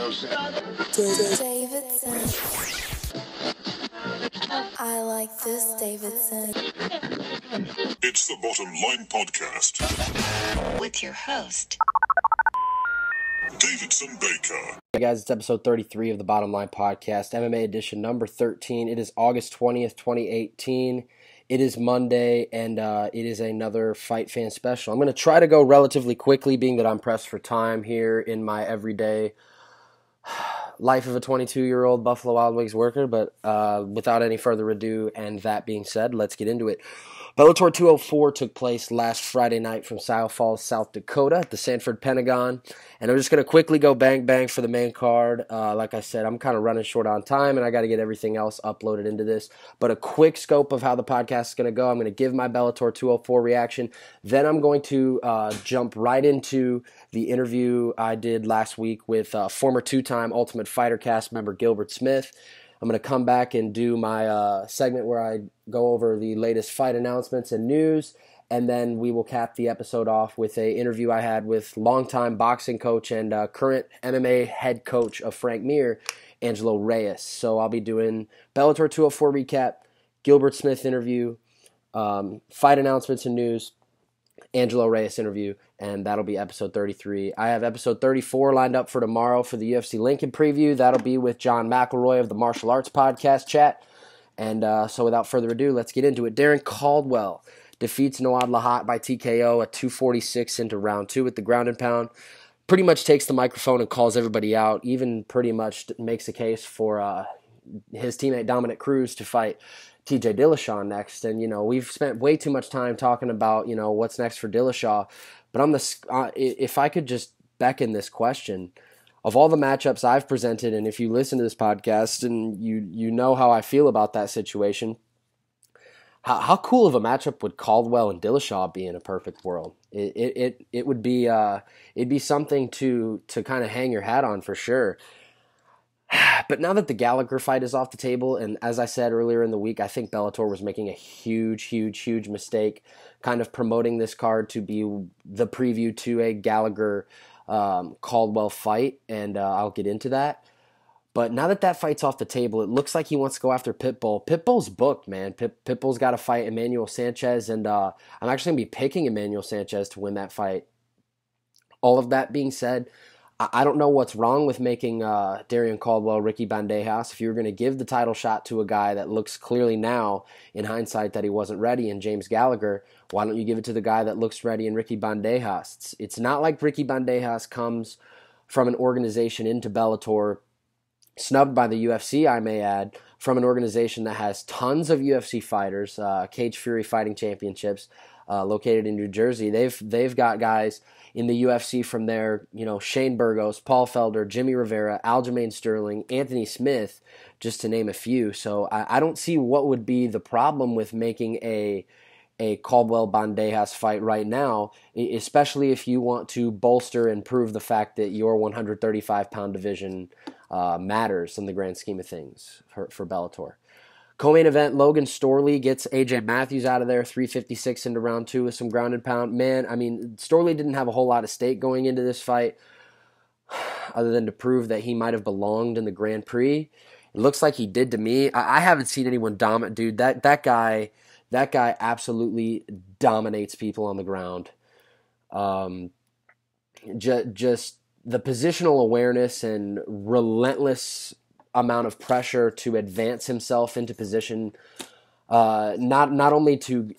Davidson. I like this, Davidson. It's the Bottom Line Podcast with your host, Davidson Baker. Hey guys, it's episode 33 of the Bottom Line Podcast, MMA edition number 13. It is August 20th, 2018. It is Monday, and it is another Fight Fan special. I'm going to try to go relatively quickly, being that I'm pressed for time here in my everyday life of a 22-year-old Buffalo Wild Wings worker, but without any further ado, and that being said, let's get into it. Bellator 204 took place last Friday night from Sioux Falls, South Dakota at the Sanford Pentagon, and I'm just going to quickly go bang for the main card. Like I said, I'm kind of running short on time, and I got to get everything else uploaded into this, but a quick scope of how the podcast is going to go. I'm going to give my Bellator 204 reaction, then I'm going to jump right into the interview I did last week with former two-time Ultimate Fighter cast member Gilbert Smith. I'm going to come back and do my segment where I go over the latest fight announcements and news, and then we will cap the episode off with an interview I had with longtime boxing coach and current MMA head coach of Frank Mir, Angelo Reyes. So I'll be doing Bellator 204 recap, Gilbert Smith interview, fight announcements and news, Angelo Reyes interview, and that'll be episode 33. I have episode 34 lined up for tomorrow for the UFC Lincoln preview. That'll be with John McElroy of the Martial Arts Podcast Chat. And so without further ado, let's get into it. Darren Caldwell defeats Noad Lahat by TKO at 246 into round 2 with the ground and pound. Pretty much takes the microphone and calls everybody out, even pretty much makes a case for his teammate Dominic Cruz to fight TJ Dillashaw next. And, we've spent way too much time talking about, what's next for Dillashaw. But if I could just beckon this question, of all the matchups I've presented, and if you listen to this podcast and you know how I feel about that situation, how cool of a matchup would Caldwell and Dillashaw be in a perfect world? It would be it'd be something to kind of hang your hat on for sure. But now that the Gallagher fight is off the table, and as I said earlier in the week, I think Bellator was making a huge mistake kind of promoting this card to be the preview to a Gallagher Caldwell fight, and I'll get into that. But now that fight's off the table, it looks like he wants to go after Pitbull. Pitbull's booked, man. Pitbull's got to fight Emmanuel Sanchez, and I'm actually going to be picking Emmanuel Sanchez to win that fight. All of that being said, I don't know what's wrong with making Darren Caldwell Ricky Bandejas. If you were going to give the title shot to a guy that looks clearly now, in hindsight, that he wasn't ready in James Gallagher, why don't you give it to the guy that looks ready in Ricky Bandejas? It's not like Ricky Bandejas comes from an organization into Bellator, snubbed by the UFC, I may add, from an organization that has tons of UFC fighters, Cage Fury Fighting Championships, located in New Jersey. They've got guys in the UFC from there, Shane Burgos, Paul Felder, Jimmy Rivera, Aljamain Sterling, Anthony Smith, just to name a few. So I don't see what would be the problem with making a Caldwell-Bandejas fight right now, especially if you want to bolster and prove the fact that your 135-pound division matters in the grand scheme of things for Bellator. Co-main event, Logan Storley gets AJ Matthews out of there, 356 into round 2 with some ground and pound. Man, Storley didn't have a whole lot of stake going into this fight other than to prove that he might have belonged in the Grand Prix. It looks like he did to me. I haven't seen anyone dominate, dude. That guy absolutely dominates people on the ground. Just the positional awareness and relentless amount of pressure to advance himself into position, not only to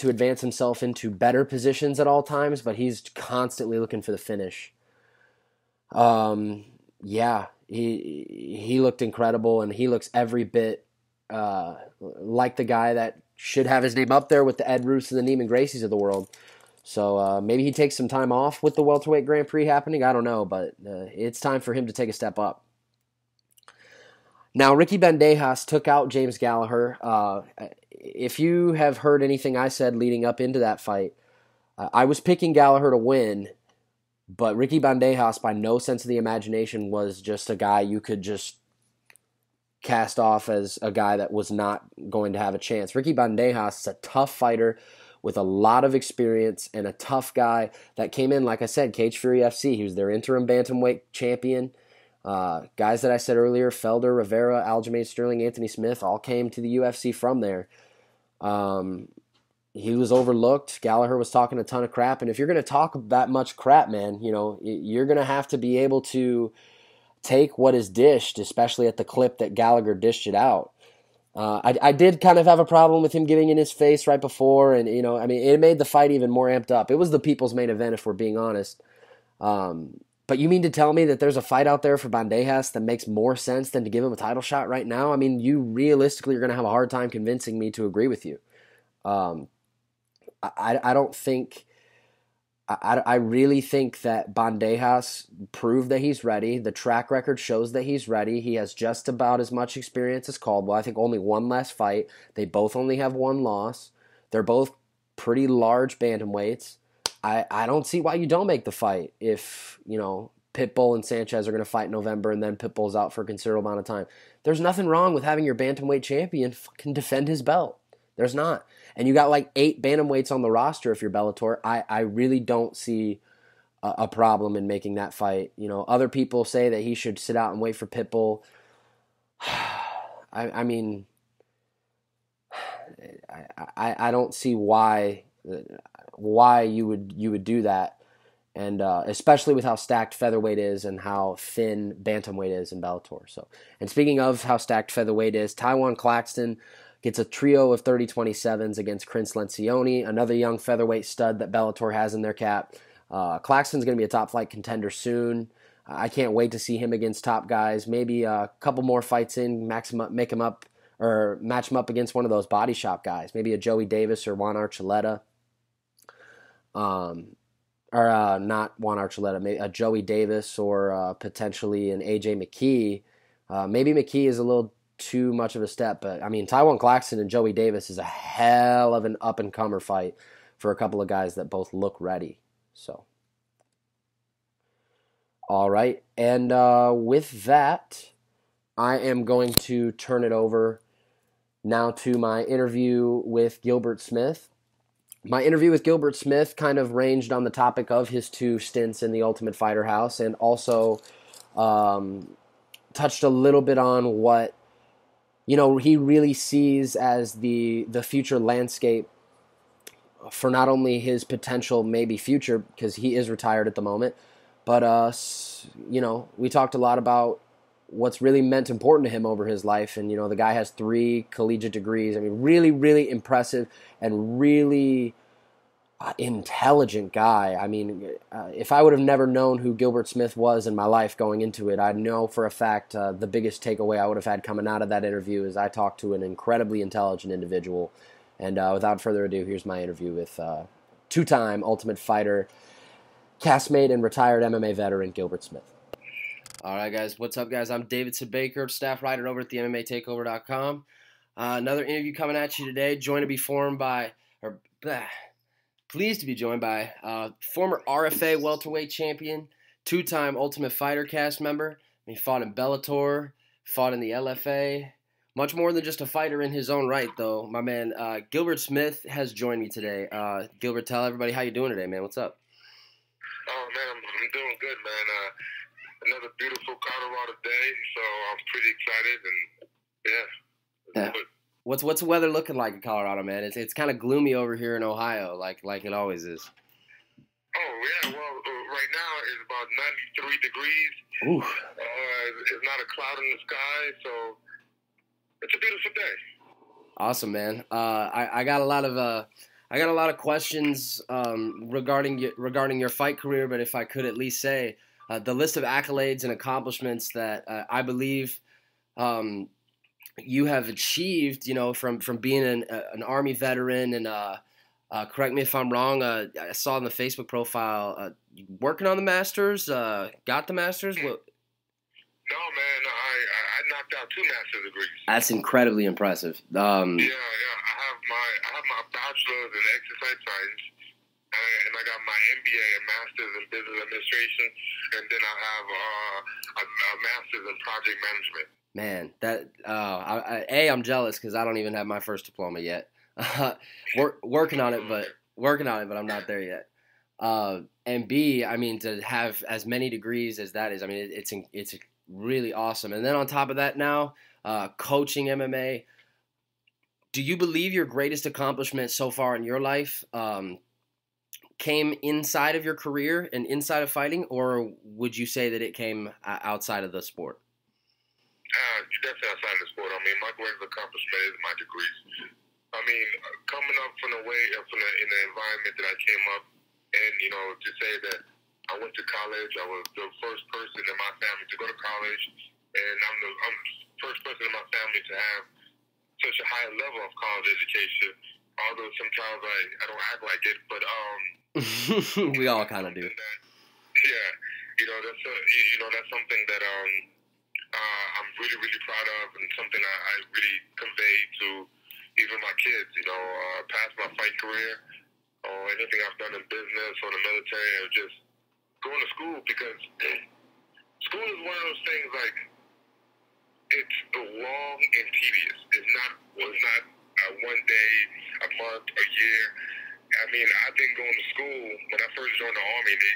advance himself into better positions at all times, but he's constantly looking for the finish. He looked incredible, and he looks every bit like the guy that should have his name up there with the Ed Roos and the Neiman Gracies of the world. So maybe he takes some time off with the welterweight Grand Prix happening. I don't know, but it's time for him to take a step up. Now, Ricky Bandejas took out James Gallagher. If you have heard anything I said leading up into that fight, I was picking Gallagher to win, but Ricky Bandejas, by no sense of the imagination, was just a guy you could just cast off as a guy that was not going to have a chance. Ricky Bandejas is a tough fighter with a lot of experience and a tough guy that came in, like I said, Cage Fury FC. He was their interim bantamweight champion. Guys that I said earlier, Felder, Rivera, Aljamain Sterling, Anthony Smith, all came to the UFC from there. He was overlooked. Gallagher was talking a ton of crap. And if you're going to talk that much crap, man, you know, you're going to have to be able to take what is dished, especially at the clip that Gallagher dished it out. I did kind of have a problem with him giving in his face right before. And, you know, I mean, it made the fight even more amped up. It was the people's main event, if we're being honest. But you mean to tell me that there's a fight out there for Bandejas that makes more sense than to give him a title shot right now? I mean, you realistically are going to have a hard time convincing me to agree with you. I don't think... I really think that Bandejas proved that he's ready. The track record shows that he's ready. He has just about as much experience as Caldwell. I think only one less fight. They both only have one loss. They're both pretty large bantamweights. I don't see why you don't make the fight if, you know, Pitbull and Sanchez are going to fight in November and then Pitbull's out for a considerable amount of time. There's nothing wrong with having your bantamweight champion fucking defend his belt. There's not. And you got like 8 bantamweights on the roster if you're Bellator. I really don't see a problem in making that fight. You know, other people say that he should sit out and wait for Pitbull. I mean, I don't see why you would do that, and especially with how stacked featherweight is and how thin bantamweight is in Bellator. So, and speaking of how stacked featherweight is, Taiwan Claxton gets a trio of 30-27s against Chris Lencioni, another young featherweight stud that Bellator has in their cap. Claxton's going to be a top flight contender soon. I can't wait to see him against top guys. Maybe a couple more fights in, match him up against one of those body shop guys. Maybe a Joey Davis or Juan Archuleta. Not Juan Archuleta, maybe a Joey Davis or potentially an AJ McKee. Maybe McKee is a little too much of a step, but I mean, Taiwan Claxton and Joey Davis is a hell of an up-and-comer fight for a couple of guys that both look ready. So, all right, and with that, I am going to turn it over now to my interview with Gilbert Smith. My interview with Gilbert Smith kind of ranged on the topic of his 2 stints in the Ultimate Fighter House, and also touched a little bit on what, you know, he really sees as the future landscape for not only his potential maybe future, because he is retired at the moment, but you know, we talked a lot about what's really meant important to him over his life. And, you know, the guy has 3 collegiate degrees. I mean, really, really impressive and really intelligent guy. I mean, if I would have never known who Gilbert Smith was in my life going into it, I know for a fact the biggest takeaway I would have had coming out of that interview is I talked to an incredibly intelligent individual. And without further ado, here's my interview with 2-time Ultimate Fighter, castmate and retired MMA veteran Gilbert Smith. All right, guys. What's up, guys? I'm Davidson Baker, staff writer over at the MMATakeover.com. Another interview coming at you today. Pleased to be joined by former RFA welterweight champion, 2-time Ultimate Fighter cast member. He fought in Bellator, fought in the LFA. Much more than just a fighter in his own right, though. My man, Gilbert Smith has joined me today. Gilbert, tell everybody how you doing today, man. What's up? Oh, man, I'm doing good, man. Another beautiful Colorado day, so I'm pretty excited, and yeah. What's the weather looking like in Colorado, man? It's kind of gloomy over here in Ohio, like it always is. Oh yeah, well right now it's about 93 degrees. Ooh. It's not a cloud in the sky, so it's a beautiful day. Awesome, man. I got a lot of questions regarding your fight career, but if I could at least say the list of accolades and accomplishments that I believe you have achieved, you know, from being an Army veteran, and correct me if I'm wrong, I saw on the Facebook profile working on the Masters, got the Masters. What? No, man, I knocked out 2 master's degrees. That's incredibly impressive. Yeah, I have my bachelor's in exercise science, and I got my MBA and master's in business administration, and then I have a master's in project management. Man, I'm jealous because I don't even have my first diploma yet. Working on it, but I'm not there yet. And B, I mean, to have as many degrees as that is, I mean, it's really awesome. And then on top of that now, coaching MMA. Do you believe your greatest accomplishment so far in your life came inside of your career and inside of fighting, or would you say that it came outside of the sport? Definitely outside of the sport. I mean, my greatest accomplishment is my degrees. I mean, coming up from the way, in the environment that I came up, and to say that I went to college, I was the first person in my family to go to college, and I'm the first person in my family to have such a high level of college education. Although sometimes I don't act like it, but we all kind of do. That's something that I'm really, really proud of, and something I really convey to even my kids. Past my fight career, or anything I've done in business or the military, or just going to school, because school is one of those things like it's long and tedious. It's not one day, a month, a year. I mean, I've been going to school. When I first joined the Army, they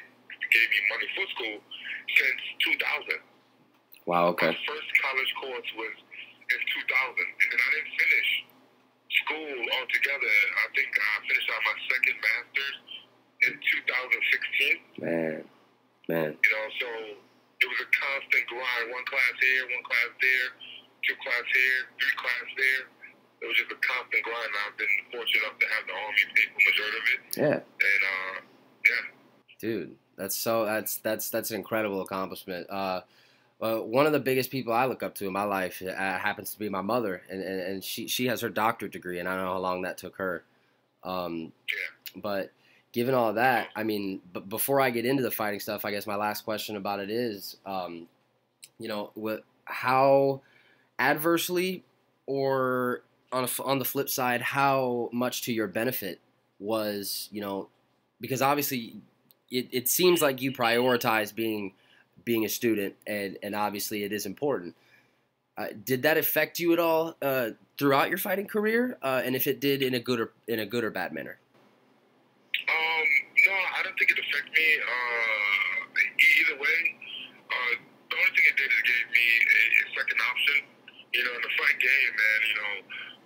gave me money for school since 2000. Wow, okay. My first college course was in 2000, and then I didn't finish school altogether. I think I finished out my second master's in 2016. Man. So it was a constant grind. One class here, one class there, two class here, three class there. It was just a constant grind. I've been fortunate enough to have the Army pay for the majority of it. Yeah. And Dude, that's an incredible accomplishment. One of the biggest people I look up to in my life happens to be my mother, and she has her doctorate degree, and I don't know how long that took her. But given all of that, I mean, before I get into the fighting stuff, I guess my last question about it is, how adversely, or on the flip side, how much to your benefit was, because obviously it seems like you prioritize being a student, and obviously it is important. Did that affect you at all throughout your fighting career? And if it did, in a good or bad manner? No, I don't think it affected me either way. The only thing it did is it gave me a second option. In the fight game, man,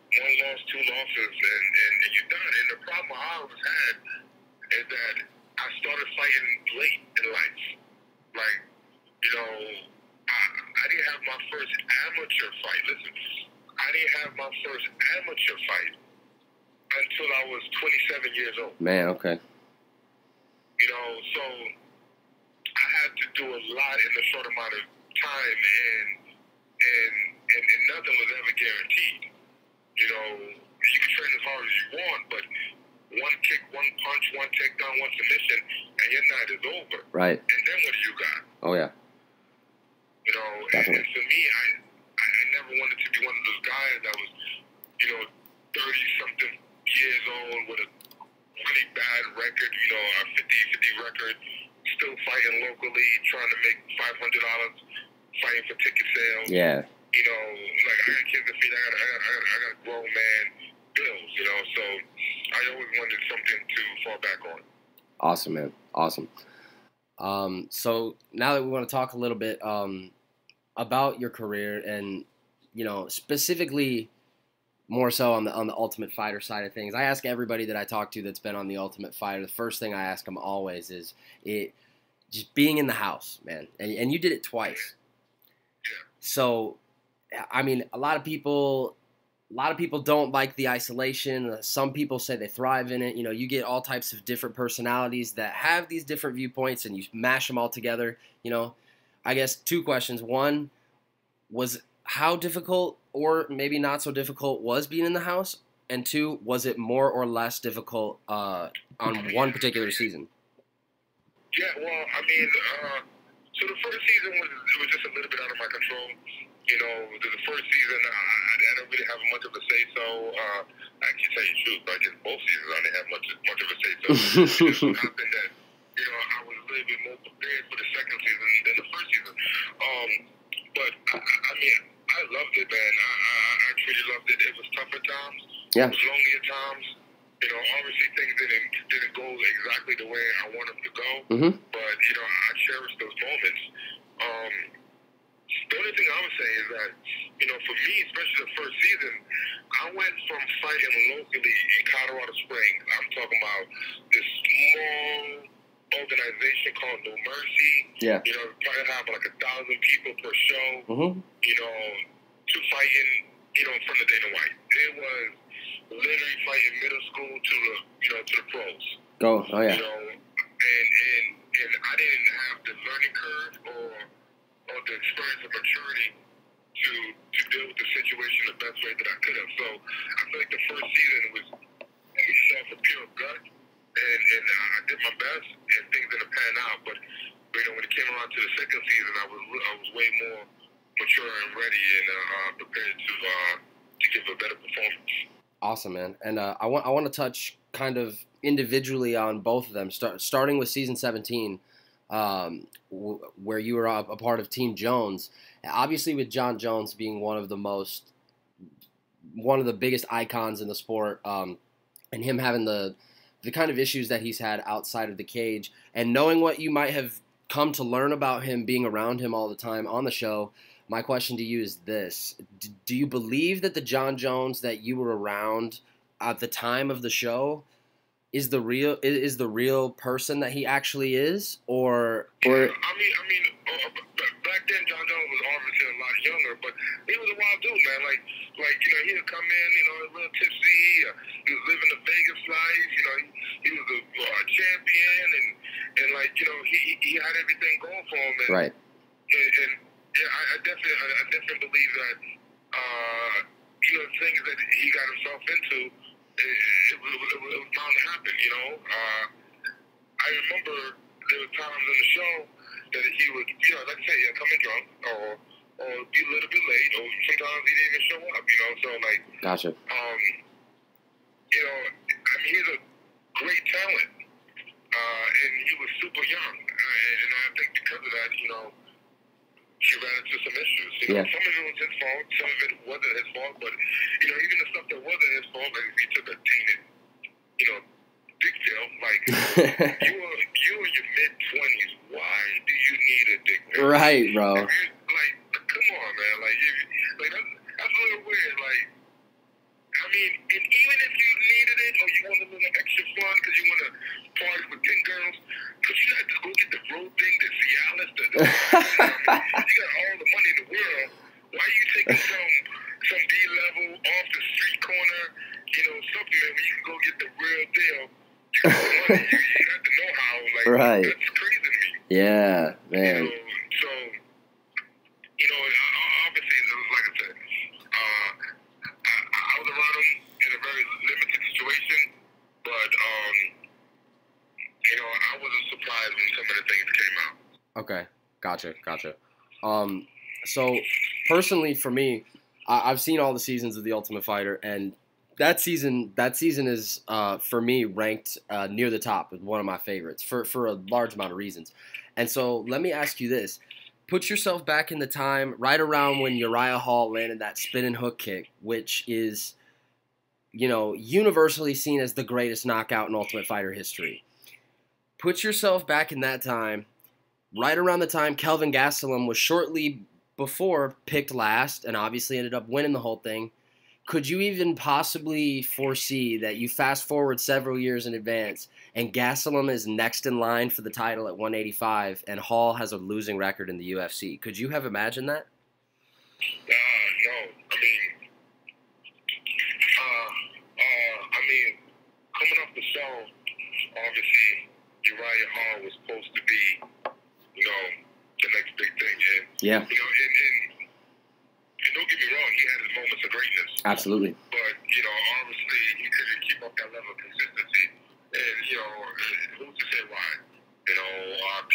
one loss, two losses, and you're done. And the problem I always had is that I started fighting late in life. Like, I didn't have my first amateur fight. Listen, I didn't have my first amateur fight until I was 27 years old. Man, okay. So I had to do a lot in a short amount of time, and nothing was ever guaranteed. You can train as hard as you want, but one kick, one punch, one takedown, one submission, and your night is over. Right. And then what do you got? Oh, yeah. And for me, I never wanted to be one of those guys that was, 30-something years old with a really bad record, a 50-50 record, still fighting locally, trying to make $500 fighting for ticket sales. Yeah. I got kids to feed, I got grown man bills, so I always wanted something to fall back on. Awesome, man. Awesome. So now that we want to talk a little bit about your career, and specifically more so on the Ultimate Fighter side of things, I ask everybody that I talk to that's been on the Ultimate Fighter, the first thing I ask them always is just being in the house, man, and you did it twice. So, I mean, a lot of people don't like the isolation. Some people say they thrive in it. You get all types of different personalities that have these different viewpoints, and you mash them all together. I guess two questions. One was, how difficult, or maybe not so difficult, was being in the house? And two, was it more or less difficult on one particular season? Yeah, well, I mean, so the first season was just a little bit out of my control. The first season, I don't really have much of a say-so. I can tell you the truth, I guess both seasons I didn't have much of a say-so. It just happened that, I was a little bit more prepared for the second season than the first season. But, I mean, I loved it, man. I truly loved it. It was tough at times. Yeah. It was lonely at times. Obviously things didn't go exactly the way I wanted them to go. Mm-hmm. But, I cherish those moments. would say is that, for me, especially the first season, I went from fighting locally in Colorado Springs. I'm talking about this small organization called No Mercy. Yeah. Probably have like 1,000 people per show. Mm-hmm. To fighting, in front of Dana White. It was literally fighting middle school to the pros. Go. Oh yeah. And I didn't have the learning curve or the experience of maturity to deal with the situation the best way that I could have. So I feel like the first season was for pure gut, and I did my best, and things didn't pan out. But when it came around to the second season, I was way more mature and ready and prepared to give a better performance. Awesome, man. And I want to touch kind of individually on both of them, starting with season 17, where you were a part of Team Jones. Obviously, with John Jones being one of the biggest icons in the sport, and him having the kind of issues that he's had outside of the cage, and knowing what you might have come to learn about him being around him all the time on the show, my question to you is this. Do you believe that the John Jones that you were around at the time of the show is the real person that he actually is, or? I mean, back then John Jones was obviously a lot younger, but he was a wild dude, man. Like he would come in, a little tipsy. He was living the Vegas life. He was a champion, and he had everything going for him. And, right. And yeah, I definitely believe that things that he got himself into, it was bound to happen. I remember there were times on the show that he would, like I say, come in drunk or be a little bit late, or sometimes he didn't even show up. So like, gotcha. He's a great talent, and he was super young, and I think because of that, he ran into some issues. Yeah. Some of it was his fault, some of it wasn't his fault, but even the stuff that wasn't his fault, like he took a tainted, dick pill. Like you in your mid-20s, why do you need a dick pill? Right, bro. Come on, man. That's a little weird. And even if you needed it or you want a little extra fun because you want to party with 10 girls, because you had to go get the road thing, the Cialis, you got all the money in the world. Why are you taking some D-level off the street corner, supplement when you can go get the real deal? You got the money, you got the know-how. Right. That's crazy to me. Yeah, man. So, obviously, like I said, I was around him in a very limited situation, but, I wasn't surprised when some of the things came out. Okay, gotcha. So, personally, for me, I've seen all the seasons of The Ultimate Fighter, and that season is, for me, ranked near the top. It's one of my favorites for a large amount of reasons. And so, let me ask you this. Put yourself back in the time right around when Uriah Hall landed that spinning hook kick, which is, universally seen as the greatest knockout in Ultimate Fighter history. Put yourself back in that time, right around the time Kelvin Gastelum was shortly before picked last and obviously ended up winning the whole thing. Could you even possibly foresee that you fast forward several years in advance and Gastelum is next in line for the title at 185 and Hall has a losing record in the UFC? Could you have imagined that? No. Coming off the show, obviously, Uriah Hall was supposed to be, the next big thing. And, yeah. And don't get me wrong, he had his moments of greatness. Absolutely. But, obviously, he couldn't keep up that level of consistency. And, who's to say why?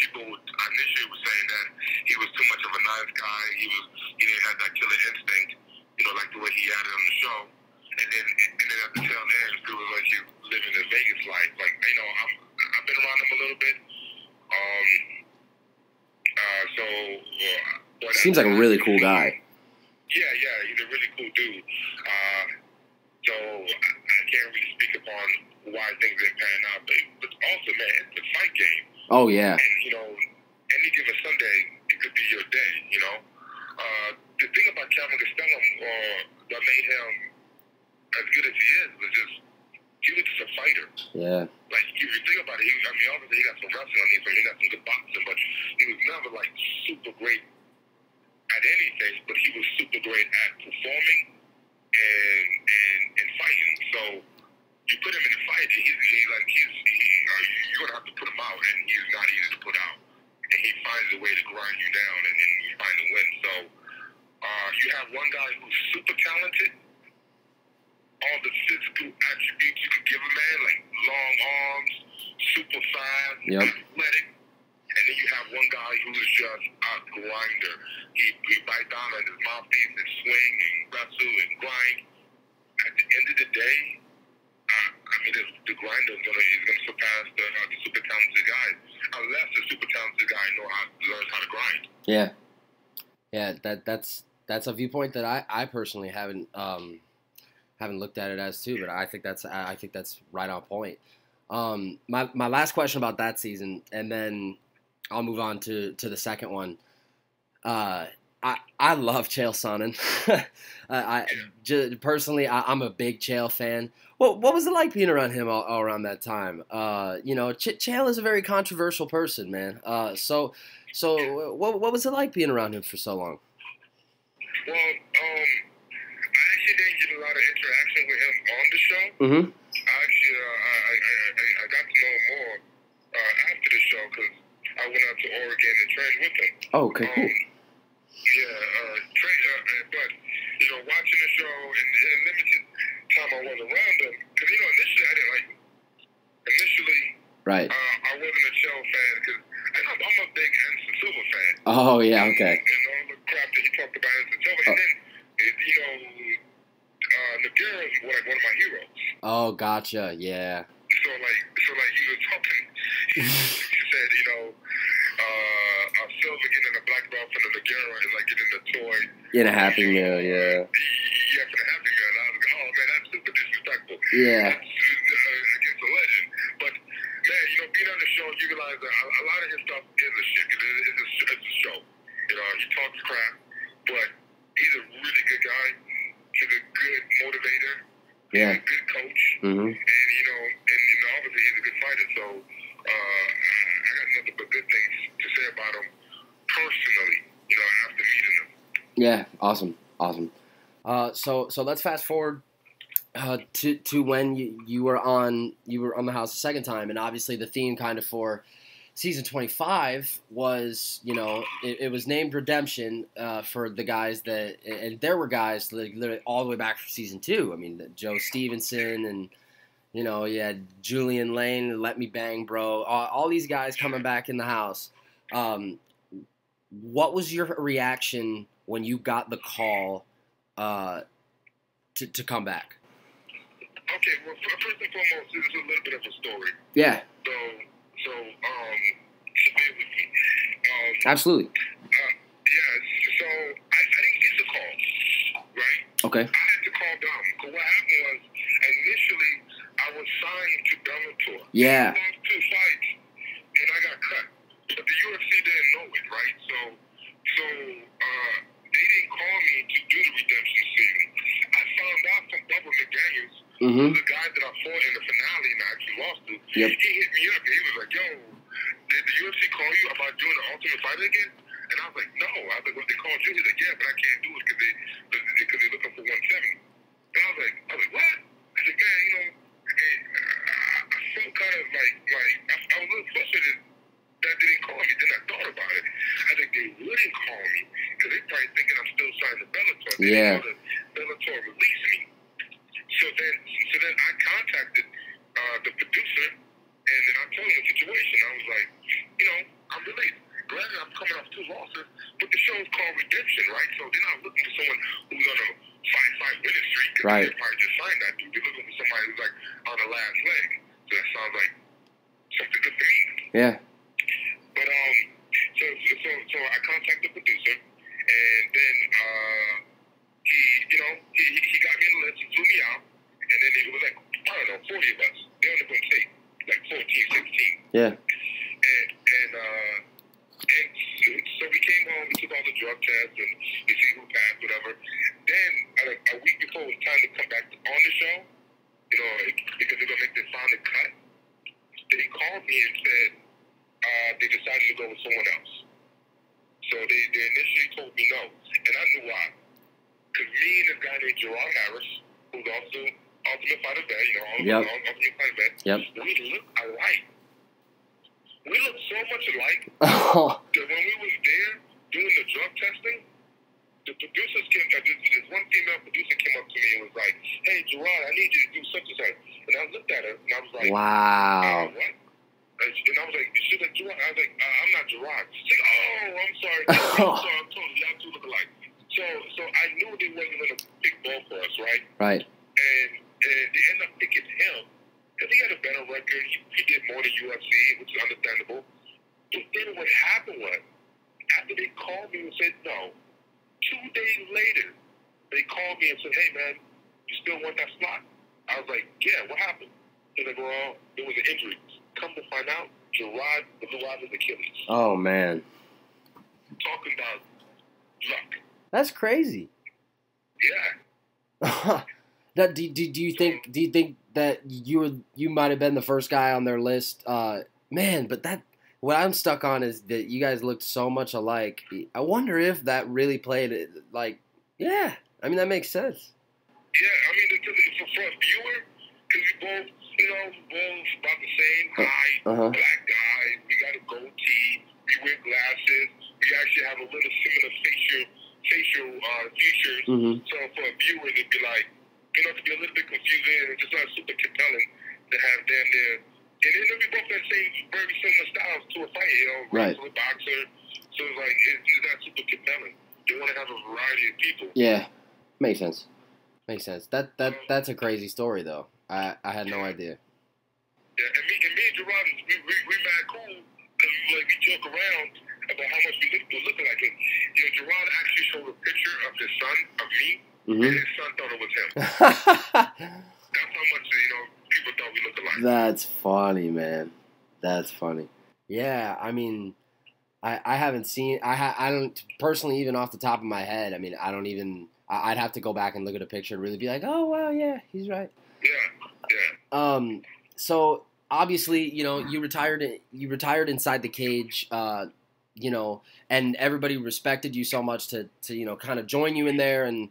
People initially were saying that he was too much of a nice guy. He didn't have that killer instinct, like the way he had it on the show. And then at the tail end, it was like he was living the Vegas life. I've been around him a little bit. Seems like a really cool guy. Yeah, he's a really cool dude. So I can't really speak upon why things didn't pan out, but also, man, it's a fight game. Oh yeah. And any given Sunday, it could be your day. The understand him or that made him as good as he is was just he was just a fighter. Yeah. Like if you think about it, obviously he got some wrestling on him, so he got some good boxing, but he was never like super great at anything. But he was super great at performing and fighting. So you put him in a fight, you're gonna have to put him out, and he's not easy to put out. And he finds a way to grind you down, and then you find a win. So you have one guy who's super talented, all the physical attributes you could give a man, like long arms, super fast, athletic. And then you have one guy who's just a grinder. He bite down on his mouthpiece and swing and wrestle and grind. At the end of the day, the grinder is gonna surpass the super talented guy, unless the super talented guy learns how to grind. Yeah, that's a viewpoint that I personally haven't looked at it as too, but I think that's right on point. My last question about that season, and then I'll move on to the second one. I love Chael Sonnen. Personally, I'm a big Chael fan. What was it like being around him all around that time? Chael is a very controversial person, man. So what was it like being around him for so long? Well, I actually didn't get a lot of interaction with him on the show. Mm-hmm. I got to know him more after the show because I went out to Oregon and trained with him. Oh, okay, cool. But watching the show in the limited time I was around him, because initially I didn't like him. Right. I wasn't a Chael fan because I'm a big Anderson Silva fan. Oh yeah, okay. And all the crap that he talked about Anderson Silva, and then Nagura is one of my heroes. Oh, gotcha. Yeah. So he was talking. He said, Silva getting a black belt from the Nagura is like getting a toy. In a Happy Meal, yeah. Yeah, for the Happy Meal. And I was like, oh man, that's super disrespectful. Yeah. That's against a legend. But man, being on the show, you realize that a lot of his stuff is a shit. It's a show. He talks crap, but he's a really good guy. He's a good motivator. Yeah. He's a good coach. Mm-hmm. And obviously he's a good fighter. So I got nothing but good things to say about him personally. After meeting him. Yeah. Awesome. So let's fast forward to when you were on the house the second time, and obviously the theme kind of for season 25 was, it was named Redemption for the guys and there were guys literally all the way back from season 2. I mean, Joe Stevenson and, you had Julian Lane, Let Me Bang Bro, all these guys coming back in the house. What was your reaction when you got the call to come back? Okay, well, first and foremost, this is a little bit of a story. Yeah. So, bear with me. Absolutely. So I didn't get the call, right? Okay. I had to call down. Because what happened was, initially, I was signed to Bellator. Yeah. I lost 2 fights, and I got cut. But the UFC didn't know it, right? So they didn't call me to do the redemption season. I found out from Bubba McDaniels, Mm-hmm. the guy that I fought in the finale and I actually lost to. Yep. He hit me up and he was like, yo, did the UFC call you about doing the Ultimate Fighter again? And I was like, no. I was like, well, they called you. He's like, yeah, but I can't do it because they're looking for 170. And I was like, what? I said, man, I felt kind of like I was a little frustrated that they didn't call me. Then I thought about it. I think they wouldn't call me because they probably thinking I'm still signed to Bellator. They didn't know that Bellator released me. So then I contacted the producer, and then I told him the situation. I was like, I'm released. Granted, I'm coming off 2 losses, but the show's called Redemption, right? So they're not looking for someone who's on a 5-5 winning streak because right. they probably just signed that dude. They're looking for somebody who's like on the last leg. So that sounds like something good for me. Yeah. But so I contacted the producer, and then he got me in the list. He flew me out, and then it was like 40 of us. They only going to take like 14, 16. Yeah. And so we came home. We took all the the drug test and you see who passed, whatever. Then, like a week before it was time to come back on the show, you know, because they're gonna make this final cut. They called me and said they decided to go with someone else. So they initially told me no, and I knew why. Because me and this guy named Gerard Harris, who's also Ultimate Fighter vet, you know, Ultimate Fighter vet, we look alike. We look so much alike that when we was there doing the drug testing, the producers came, this one female producer came up to me and was like, "Hey, Gerard, I need you to do such and such." And I looked at her and I was like, "Wow." What? And I was like, she's like, Gerard. I was like, I'm not Gerard. She's like, "Oh, I'm sorry. I'm sorry. I'm totally, y'all two look alike." So I knew they wasn't going to pick ball for us, right? Right. And they ended up picking him because he had a better record. He did more than UFC, which is understandable. But then what happened was, after they called me and said no, 2 days later, they called me and said, "Hey, man, you still want that slot?" I was like, "Yeah, what happened?" They're like, "Well, there was an injury." Come to find out, Gerard blew out his Achilles. Oh, man. Talking about luck. That's crazy. Yeah. Now, do you think that you might have been the first guy on their list? Man, but what I'm stuck on is that you guys looked so much alike. I wonder if that really played it. Like, yeah, I mean that makes sense. Yeah, I mean for a viewer, because we both, you know, about the same height, black guys. We got a goatee. We wear glasses. We actually have a little similar facial features. So for a viewer, it'd be like, you know, to be a little bit confusing and just not super compelling to have them there. And then we both have the same, very similar styles to a fight, you know, wrestler, boxer. So it's like, it's not super compelling. You want to have a variety of people. Yeah, makes sense. Makes sense. That's a crazy story, though. I had no idea. Yeah, and me and Gerard, we mad cool because like we joke around about how much we look like. And you know, Gerard actually showed a picture of his son, of me, and his son thought it was him. That's how much, you know, people thought we looked alike. That's funny, man. That's funny. Yeah, I mean, I haven't seen. I don't personally, even off the top of my head. I mean, I don't even. I'd have to go back and look at a picture and really be like, oh wow, yeah, he's right. Yeah. So obviously, you know, you retired inside the cage, you know, and everybody respected you so much to you know, kind of join you in there and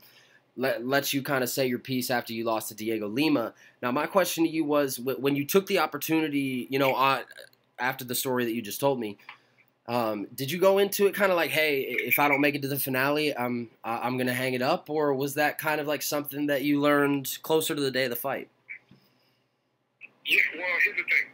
let you kind of say your piece after you lost to Diego Lima. Now, my question to you was, when you took the opportunity, you know, after the story that you just told me, did you go into it kind of like, hey, if I don't make it to the finale, I'm going to hang it up? Or was that kind of like something that you learned closer to the day of the fight? Yeah, well, here's the thing.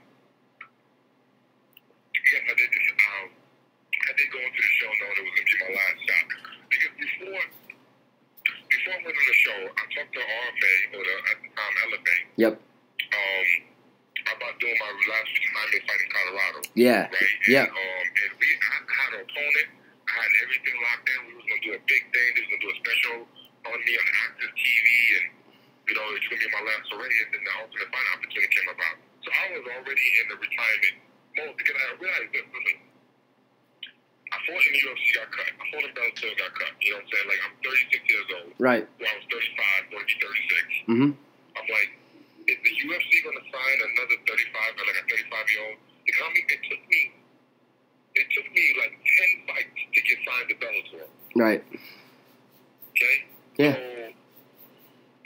Yes, I did this. I did go into the show knowing it was going to be my last shot. Because before I went on the show, I talked to RFA, or at the time LFA. Yep. About doing my last retirement fight in Colorado. Yeah. Right? Yeah. And I had an opponent. I had everything locked in. We was going to do a big thing. They was going to do a special on me on Active TV, and you know, it's going to be my last already, and then the ultimate fight opportunity came about. So I was already in the retirement mode because I realized that, listen, I fought in the UFC, got cut. I fought in Bellator, got cut. You know what I'm saying? Like, I'm 36 years old. Right. Well, I was 35, going to be 36. I'm like, is the UFC going to sign another 35, like a 35-year-old? You know what I mean? It took me like 10 fights to get signed to Bellator. Right. Okay? Yeah. So,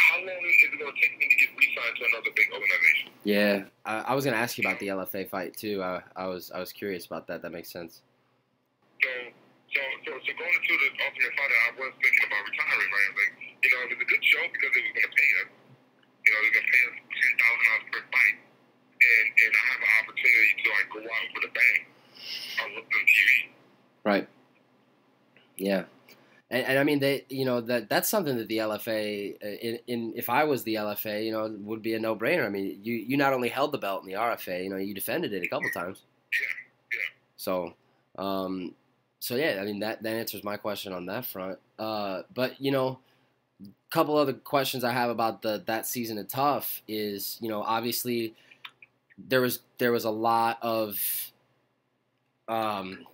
how long is it going to take me to get re-signed to another big organization? Yeah, I was going to ask you about the LFA fight too. I was curious about that. That makes sense. So going into the Ultimate Fighter, I was thinking about retiring, right? I was like, you know, it was a good show because it was going to pay us. You know, it was going to pay us $10,000 per fight, and I have an opportunity to like go out with a bang on TV. Right. Yeah. And I mean, you know, that's something that the LFA, if I was the LFA, you know, would be a no-brainer. I mean, you not only held the belt in the RFA, you know, you defended it a couple times. Yeah. So yeah, I mean, that answers my question on that front. But you know, a couple other questions I have about that season of Tough is, you know, obviously there was a lot of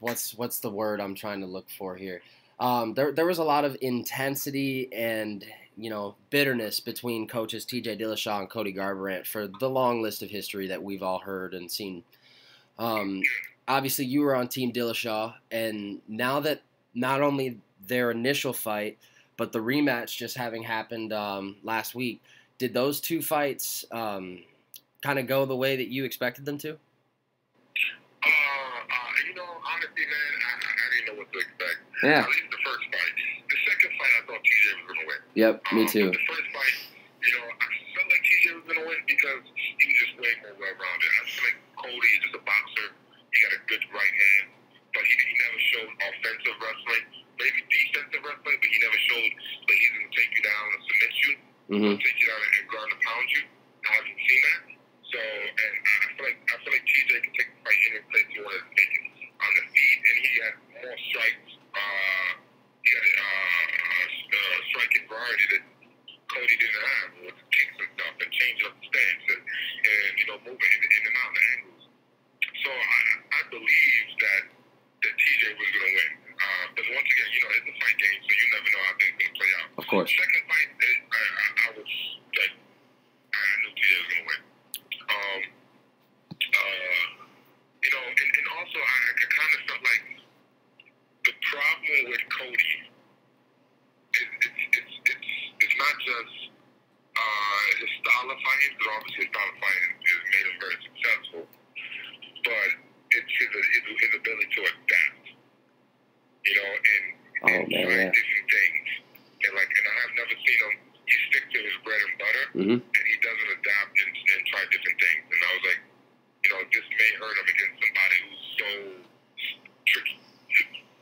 what's the word I'm trying to look for here. There was a lot of intensity and bitterness between coaches T.J. Dillashaw and Cody Garbrandt for the long list of history that we've all heard and seen. Obviously, you were on Team Dillashaw, and now that not only their initial fight, but the rematch just having happened last week, did those two fights kind of go the way that you expected them to? Honestly, man, I didn't know what to expect. Yeah. At least the first fight. The second fight, I thought TJ was going to win. Yep, me too. The first fight, I felt like TJ was going to win because he was just way more well-rounded. I feel like Cody is just a boxer. He got a good right hand, but he never showed offensive wrestling, maybe defensive wrestling, but he never showed that he's going to take you down and submit you, take you down and ground and pound you. I haven't seen that. So, and I feel like TJ can take the fight any place he wanted to take it. On the feet, and he had more strikes. He had a striking variety that Cody didn't have, with kicks and stuff, and changing up the stance, and moving in and out the angles. So I believe that TJ was going to win. But once again, it's a fight game, so you never know how things are going to play out. Of course. Second fight, I was like, I knew TJ was going to win. And also, I kind of felt like the problem with Cody is it's not just his style of fighting, because obviously his style of fighting has made him very successful, but it's his ability to adapt, and try different things. And I have never seen him, he stick to his bread and butter, and he doesn't adapt and try different things. And I was like, this may hurt him against somebody who's so tricky,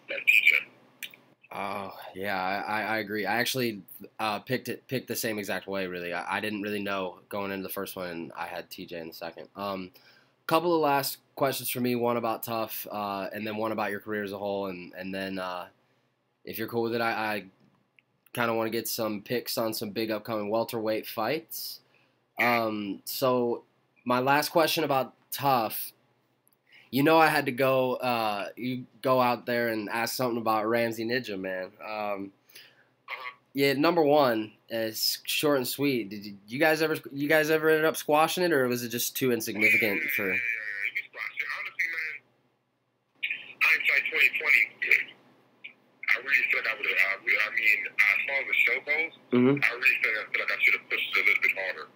like TJ. Oh, yeah, I agree. I actually picked the same exact way, really. I didn't really know going into the first one, and I had TJ in the second. Couple of last questions for me, one about Tough, and then one about your career as a whole, and then if you're cool with it, I kind of want to get some picks on some big upcoming welterweight fights. So my last question about Tough, I had to go out there and ask something about Ramsey Ninja, man. Yeah, number one, is short and sweet. Did you guys ever ended up squashing it, or was it just too insignificant for? Yeah, we squashed it. Honestly, man, hindsight 2020. I really feel like I would have. As far as the show goes, I really feel like I should have pushed it a little bit harder.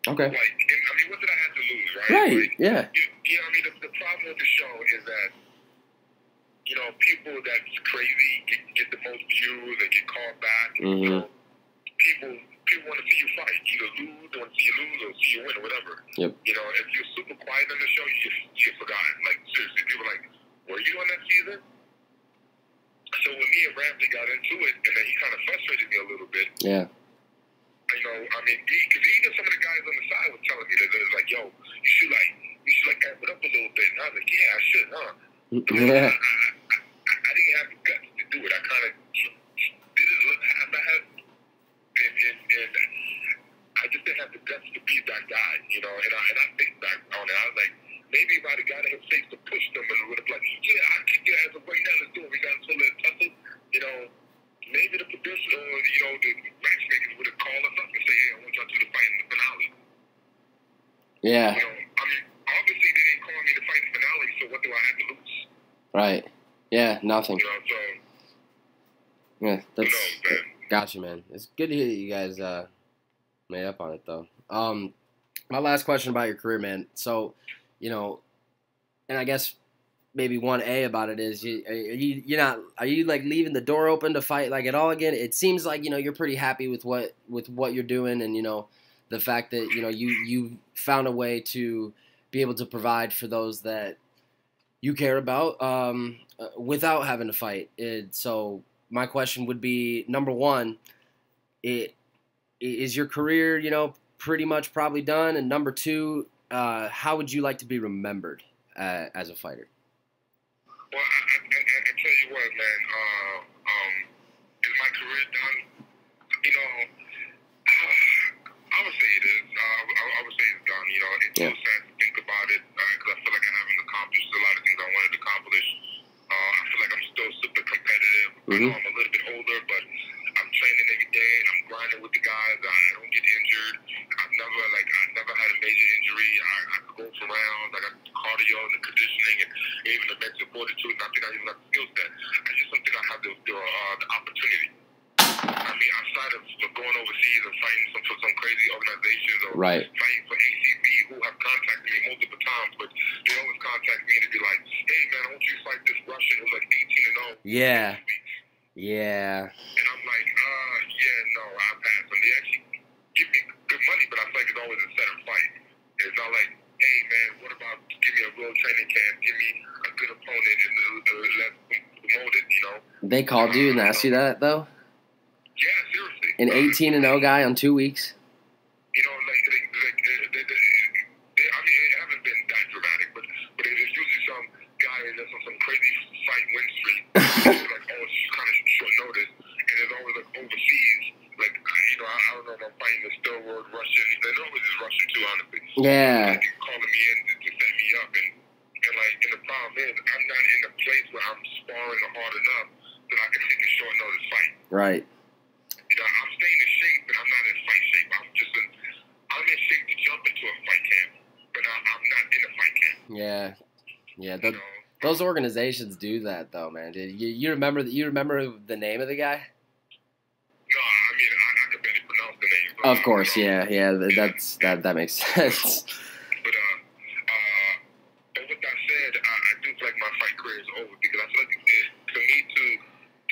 Okay. What did I have to lose, right? Right. Yeah. The problem with the show is that, people that's crazy get the most views and get called back. People want to see you fight. Either lose, they want to see you lose, or see you win, or whatever. Yep. If you're super quiet on the show, you're forgotten. Like, seriously, people are like, were you on that season? So when me and Ramsey got into it, and then he kind of frustrated me a little bit. Yeah. Because even some of the guys on the side was telling me that it was like, yo, you should amp it up a little bit. And I was like, yeah, I should, huh? Yeah. I didn't have the guts to do it. I kind of did it half-assed, and I just didn't have the guts to be that guy, And I think back on it, I was like, maybe if I'd have got in his face to push them, and it would have been like, yeah, I kick your ass up right now. Let's do it. We got into a little tussle, Maybe the producer or, the matchmakers would have called us up and say, hey, I want y'all to fight in the finale. Yeah. Obviously they didn't call me to fight in the finale, so what do I have to lose? Right. Yeah, nothing. So, yeah, that's gotcha, man. It's good to hear that you guys made up on it, though. My last question about your career, man. So, and I guess maybe 1A about it is, are you like leaving the door open to fight like at all again? It seems like, you're pretty happy with what you're doing, and, the fact that, you found a way to be able to provide for those that you care about without having to fight. So my question would be, number one, is your career, pretty much probably done? And number two, how would you like to be remembered as a fighter? Well, I tell you what, man. Is my career done? I would say it is. I would say it's done. It's so sad to think about it because I feel like I haven't accomplished a lot of things I wanted to accomplish. I feel like I'm still super competitive. I know I'm a little grinding with the guys. I don't get injured. I never had a major injury. I could go for rounds. I got the cardio and the conditioning and even the mental fortitude. And I think I even got the skill set. I just don't think I have the opportunity. I mean, outside of going overseas and fighting for some crazy organizations or fighting for ACB who have contacted me multiple times, but they always contact me to be like, hey, man, I want you to fight this Russian who's like 18-0. Yeah. Yeah. And I'm like, no, I pass. And they actually give me good money, but I feel like it's always a set up fight. It's not like, hey, man, what about give me a real training camp, give me a good opponent, and let's promote it, you know? They called you and asked you that, though? Yeah, seriously. An 18-0 guy on 2 weeks? You know, I mean, it hasn't been that dramatic, but it's usually some guy that's on some crazy fight win streak. Like, oh, it's kind of short notice, and it's always like overseas. Like, you know, I don't know if I'm fighting the steroid Russian. They're always just Russian too, honestly. Yeah. Like, calling me in to set me up, and the problem is, I'm not in a place where I'm sparring hard enough that I can take a short notice fight. Right. You know, I'm staying in shape, but I'm not in fight shape. I'm in shape to jump into a fight camp, but I'm not in a fight camp. Yeah. Yeah. Those organizations do that, though, man. You remember the name of the guy? No, I mean, I can barely pronounce the name. Of course, yeah. That makes sense. But with that said, I do feel like my fight career is over because I feel like for me to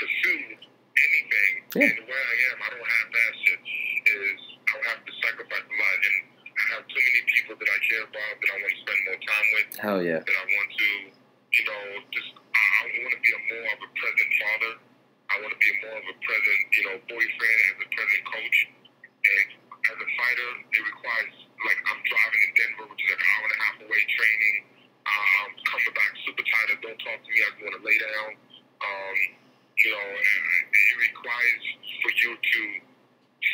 pursue anything and where I am, I don't have that shit, is I would have to sacrifice a lot. And I have too many people that I care about that I want to spend more time with. Hell yeah. That I want to, you know, I want to be more of a present father. I want to be more of a present, you know, boyfriend as a present coach. And as a fighter, it requires, like, I'm driving in Denver, which is like an hour and a half away training. I'm coming back super tired. Don't talk to me. I just want to lay down. You know, it requires for you to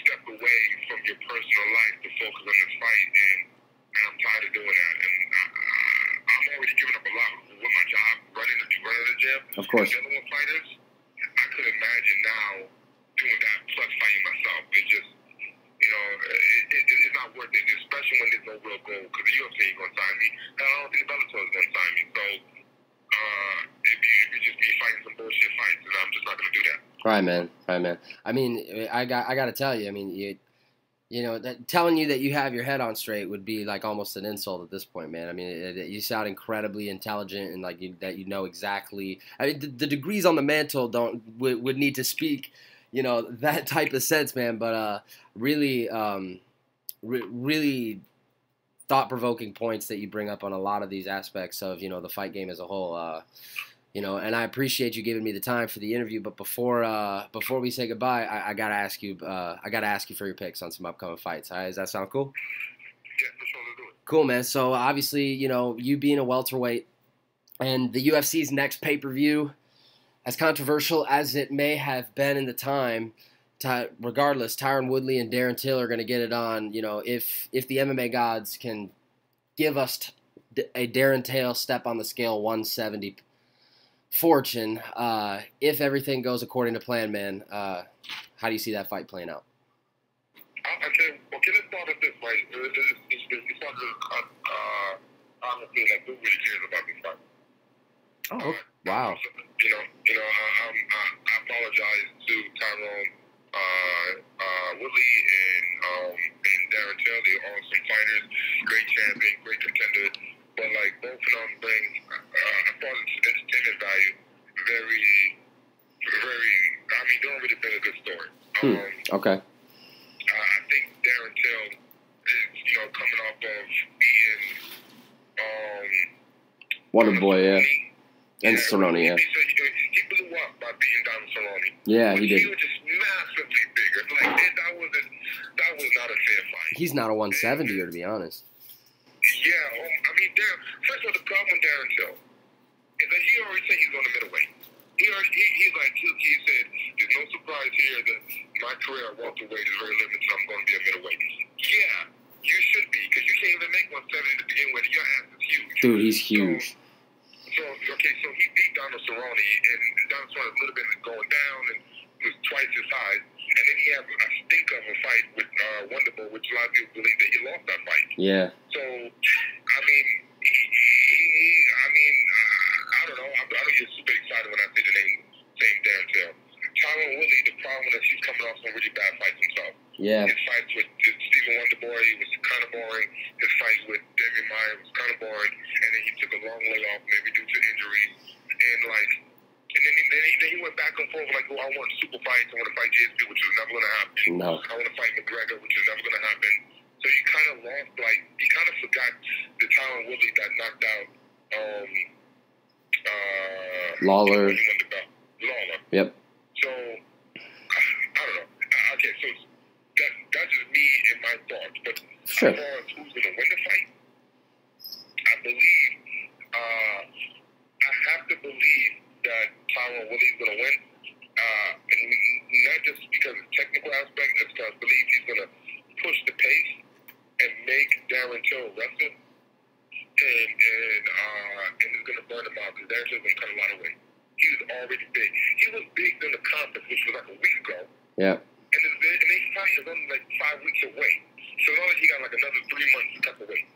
step away from your personal life to focus on this fight, and I'm tired of doing that. And I'm already giving up a lot with my job, running the gym. Of course. And dealing with fighters, I could imagine now doing that plus fighting myself. It's just, you know, it's not worth it, especially when there's no real goal. Because the UFC ain't gonna sign me. I don't think Bellator is gonna sign me. So if you just be fighting some bullshit fights, and I'm just not gonna do that. Right, man. I mean, I got to tell you. I mean, you know, telling you that you have your head on straight would be like almost an insult at this point, man. I mean, you sound incredibly intelligent and like that you know exactly. I mean, the degrees on the mantle would need to speak, you know, that type of sense, man. But really thought-provoking points that you bring up on a lot of these aspects of, you know, the fight game as a whole. You know, and I appreciate you giving me the time for the interview. But before we say goodbye, I gotta ask you for your picks on some upcoming fights. All right, does that sound cool? Yeah, for sure, let's do it. Cool, man. So obviously, you know, you being a welterweight, and the UFC's next pay-per-view, as controversial as it may have been in the time, regardless, Tyron Woodley and Darren Till are going to get it on. You know, if the MMA gods can give us a Darren Till step on the scale 170 fortune, if everything goes according to plan, man, how do you see that fight playing out? I said, okay, let's start with this, right? It's not good, honestly, like, who really cares about this fight? Oh, wow. You know, I apologize to Tyrone Woodley and Darren Till. They're awesome fighters, great champion, great contender. But, like, both of them bring, as far as entertainment value, very, I mean, they don't really bring a good story. Okay. I think Darren Till is, you know, coming off of being Wonderboy, yeah. And Cerrone, yeah. He blew up by beating down Cerrone. Yeah, he did. He was just massively bigger. Like, that was not a fair fight. He's not a 170er, to be honest. Yeah, I mean, first of all, the problem with Darren Till is that he already said he's going to middleweight. He said, there's no surprise here that my career at welterweight is very limited, so I'm going to be a middleweight. Yeah, you should be, because you can't even make 170 to begin with. Your ass is huge. Dude, he's huge. So he beat Donald Cerrone, and Donald Cerrone a little bit going down, and was twice his size. And then he had a week of a fight with Wonderboy, which a lot of people believe that he lost that fight. Yeah. So, I mean, I don't know. I don't get super excited when I say the same damn tail. Tyron Woodley, the problem is he's coming off some really bad fights himself. Yeah. His fights with Stephen Wonderboy was kind of boring. His fight with Damian Maia was kind of boring. And then he took a long layoff, maybe due to injuries. And, then he went back and forth like, oh, I want super fights. I want to fight GSP, which is never going to happen. No. I want to fight McGregor, which is never going to happen. So he kind of lost, he kind of forgot the Tyron Woodley that knocked out Lawler. He won the belt. Lawler. Yep. So, I don't know. Okay, so that's just me and my thoughts. But Sure. as far as who's going to win the fight, I believe, I have to believe that Tyron Woodley's going to win. And not just because of the technical aspect, it's because I believe he's going to push the pace and make Darren Till wrestle. And he's going to burn him out because Darren Till's going to cut a lot of weight. He was already big. He was big in the conference, which was like a week ago. Yeah. And they fight is only like 5 weeks away. So not like he got like another 3 months to cut the weight.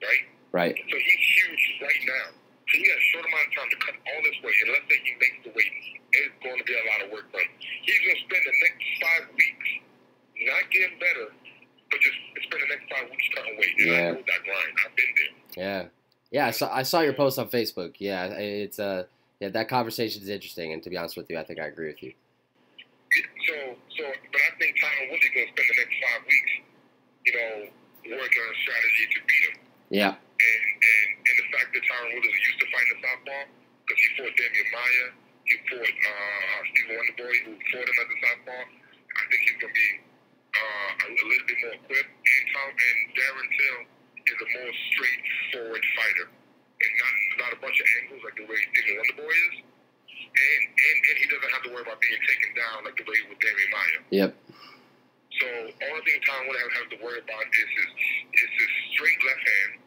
Right? Right. So he's huge right now. So he has a short amount of time to cut all this weight. And let's say he makes the weight. It's going to be a lot of work for him. He's going to spend the next 5 weeks not getting better, but just spend the next 5 weeks cutting weight. And I know that grind. I've been there. Yeah. Yeah, I saw your post on Facebook. Yeah, it's that conversation is interesting, and to be honest with you, I think I agree with you. But I think Tyron Woodley's going to spend the next 5 weeks, working on a strategy to beat him. Yeah. And the fact that Tyron Woodley is used to fighting the southpaw, because he fought Damian Maia, he fought Stephen Wonderboy, who fought him as a southpaw. I think he's going to be a little bit more equipped. And Darren Till is a more straightforward fighter, and not a bunch of angles like the way Stephen Wonderboy is. And he doesn't have to worry about being taken down like the way with Damian Maia. Yep. So only thing Tyron Woodley has to worry about is his straight left hand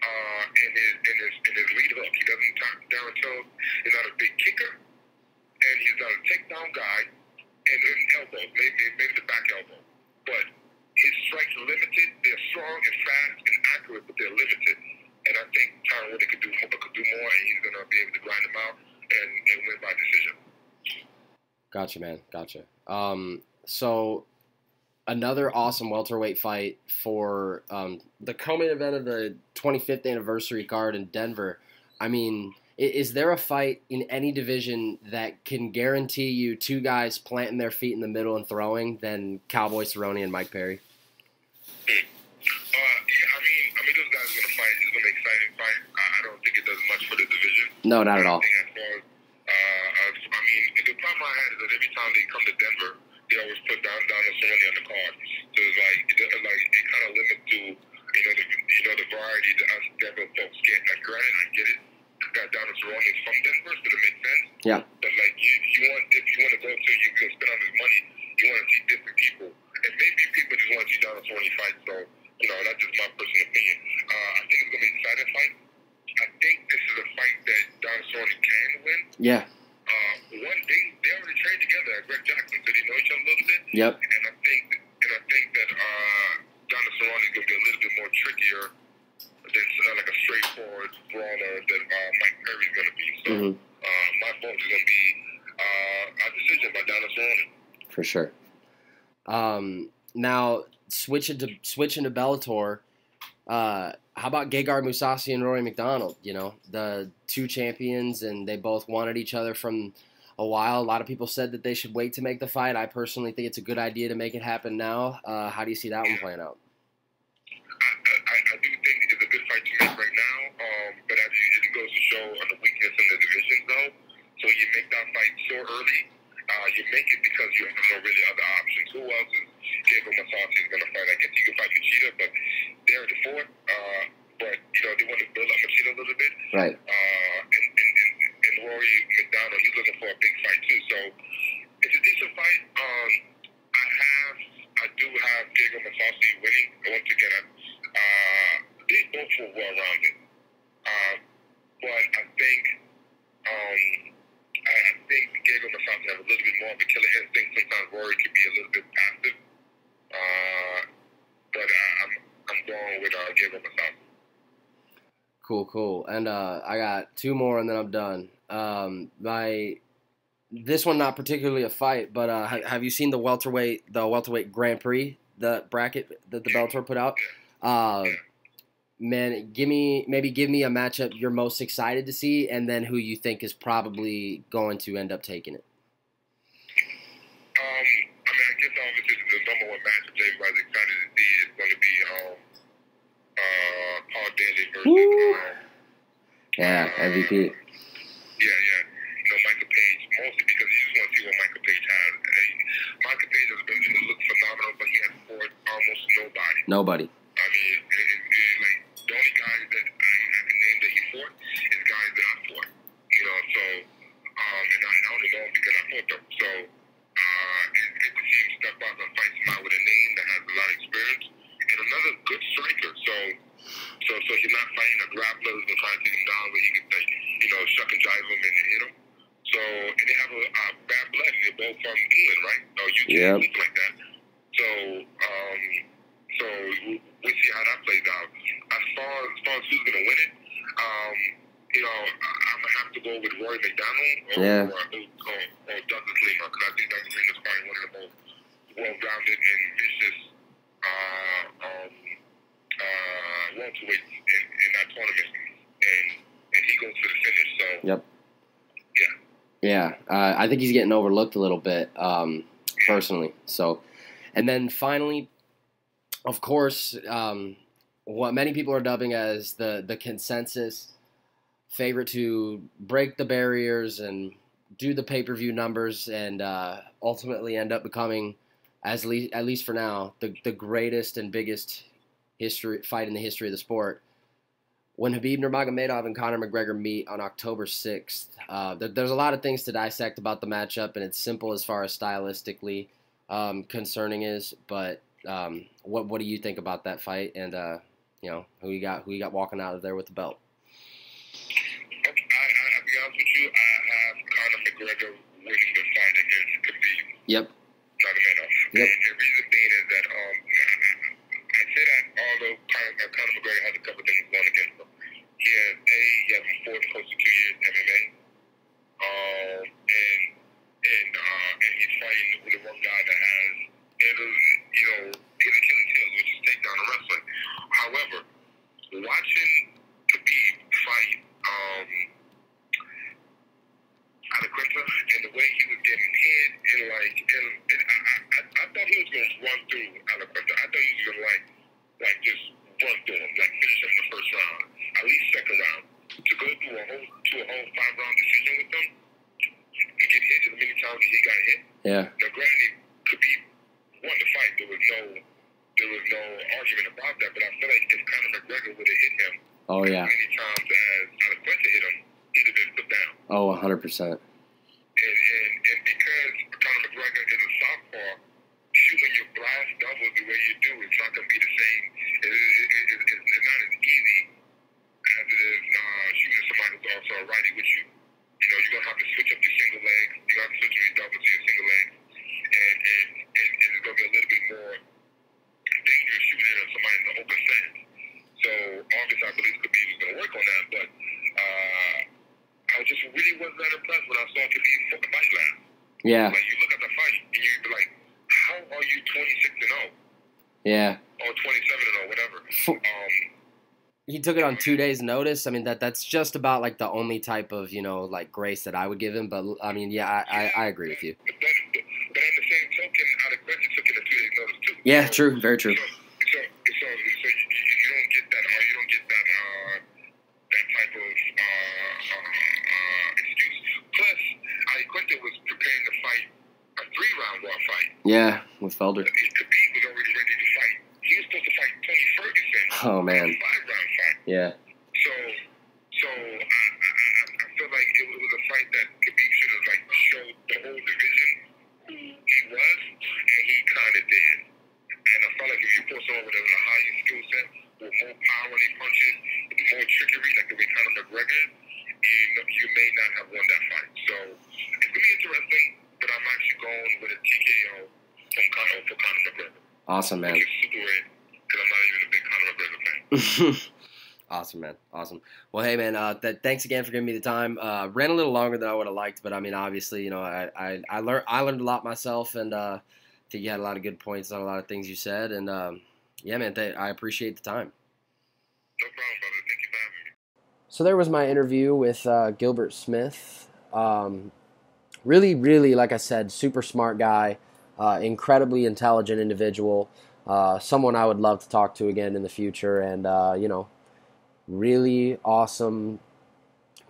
and his lead hook. He doesn't. Darren Till is not a big kicker, and he's not a takedown guy. And then elbows, maybe the back elbow, but his strikes are limited. They're strong and fast and accurate, but they're limited. And I think Tyron Woodley could do more, and he's going to be able to grind them out and win by decision. Gotcha, man. Gotcha. So another awesome welterweight fight for the co-main event of the 25th anniversary card in Denver. I mean, is there a fight in any division that can guarantee you two guys planting their feet in the middle and throwing than Cowboy Cerrone and Mike Perry? I mean, those guys are going to fight. It's going to be an exciting fight. I don't think it does much for the division. No, not at all. The problem I had is that every time they come to Denver, they always put down Cerrone on the card. So it's it kind of limits to the variety that us Denver folks get. Like, granted, I get it. Got down Cerrone is from Denver, so it makes sense. Yeah. But if you want to go to, you're going to spend all this money. You want to see different people, and maybe people just want to see Donald Cerrone fight. So that's just my personal opinion. I think it's going to be an exciting fight. I think this is a fight that Donald Cerrone can win. Yeah. One day they already trained together at Greg Jackson, so they know each other a little bit. Yep. And I think that Donald Cerrone is going to be a little bit more trickier than like a straightforward brawler that Mike Perry's going to be. So my vote is going to be a decision by Donald Cerrone. For sure. Now switching to Bellator. How about Gegard Mousasi and Rory McDonald? The two champions, and they both wanted each other from a while. A lot of people said that they should wait to make the fight. I personally think it's a good idea to make it happen now. How do you see that one playing out? I do think it's a good fight to make right now, but it goes to show on the weakness in the divisions, though. So you make that fight so early. You make it because you have no really other options. Who else is Gegard Mousasi is going to fight? I guess you can fight Machida, but they're the fourth. But they want to build up Machida a little bit. Right. And Rory McDonald, he's looking for a big fight too. So it's a decent fight. I do have Gegard Mousasi winning. Once again, they both were well rounded. But I think Gegard Mousasi have a little bit more of a killer instinct. Sometimes Rory can be a little bit passive. Cool. And I got two more, and then I'm done. This one not particularly a fight, but have you seen the welterweight Grand Prix, the bracket that the Bellator put out? Man, give me a matchup you're most excited to see, and then who you think is probably going to end up taking it. I guess obviously the number one matchup everybody's excited to see is going to be Paul Daly versus MVP. Michael Page, mostly because you just want to see what Michael Page has. Michael Page has been look phenomenal, but he has fought almost nobody. I mean, like the only guys that I can name that he fought is guys that I fought. So and I only know him because I fought them. So it's good to see him step up and fight somebody with a name that has a lot of experience and another good striker. So he's not fighting a grappler who's gonna try to take him down, but he can shuck and jive him and hit him. So and they have a bad blood, and they're both from England, right? Or UK, something like that. So we'll see how that plays out. As far as who's gonna win it, I'm gonna have to go with Roy McDonald or Douglas Lima, because I think Douglas Lima is probably one of the most well-rounded and vicious welterweights in that tournament, and he goes to the finish. So I think he's getting overlooked a little bit, personally. So, and then finally, of course, what many people are dubbing as the consensus favorite to break the barriers and do the pay-per-view numbers and ultimately end up becoming, at least for now, the greatest and biggest fight in the history of the sport. When Khabib Nurmagomedov and Conor McGregor meet on October 6th, there's a lot of things to dissect about the matchup, and it's simple as far as stylistically concerning is. But what do you think about that fight, and who you got walking out of there with the belt? I'll be honest with you, I have Conor McGregor winning the fight against Khabib. Yep. Nurmagomedov. Yep. And the reason being is that I say that although Conor McGregor has a couple things going against him. He hasn't fought close to 2 years in MMA, and he's fighting with the one guy that has hidden Achilles heels, which is takedown and wrestling. However, watching Khabib fight Adequinta and the way he was getting hit, and I thought he was going to run through Adequinta. I thought he was going to just run through him, finish him in the first round, at least second round. To go through a whole 5-round decision with him, and get hit as many times as he got hit. Yeah. Now, granted, Khabib won the fight. There was no argument about that. But I feel like if Conor McGregor would have hit him as many times as Adequinta hit him, he'd have been put down. 100%. And because Conor McGregor is a southpaw, shooting your blast double the way you do, it's not going to be the same. It's not as easy as it is shooting somebody who's also a righty, which you're going to have to switch up your single legs. You're going to have to switch up your double to your single legs. And it's going to be a little bit more dangerous shooting at somebody in the open stance. So obviously I believe Khabib was going to work on that, but I just really wasn't that impressed when I saw Khabib fucking fight last. Yeah. Like, you look at the fight and you'd be like, how are you 26-0? Yeah. Or 27-0, whatever. He took it on 2 days' notice. I mean, that's just about the only type of grace that I would give him. But I mean, I agree with you. But on the same token, Adequinta took it on 2 days' notice too. Yeah, true, very true. So you don't get that, or you don't get that type of excuse. Plus, Adequinta was preparing to fight a 3-round raw fight. Yeah, with Felder. Khabib was already ready to fight. He was supposed to fight Tony Ferguson. Oh man. A 5-round fight. Yeah. So I feel like it was a fight that Khabib should have showed the whole division who he was, and he kind of did. And I felt like if you put someone with a higher skill set, with more power in his punches, with more trickery, like the way Conor McGregor is, you may not have won that fight. So it's gonna be interesting, but I'm actually going with a TKO for Conor McGregor. Awesome, man. Which is super rare, because I'm not even a big Conor McGregor fan. Awesome, man. Awesome. Well, hey, man. Thanks again for giving me the time. Ran a little longer than I would have liked, but I mean, obviously, you know, I learned a lot myself, and I think you had a lot of good points on a lot of things you said, and yeah, man. I appreciate the time. No problem, brother. Thank you for having me. So there was my interview with Gilbert Smith. Really, really, like I said, super smart guy, incredibly intelligent individual, someone I would love to talk to again in the future, and you know, really awesome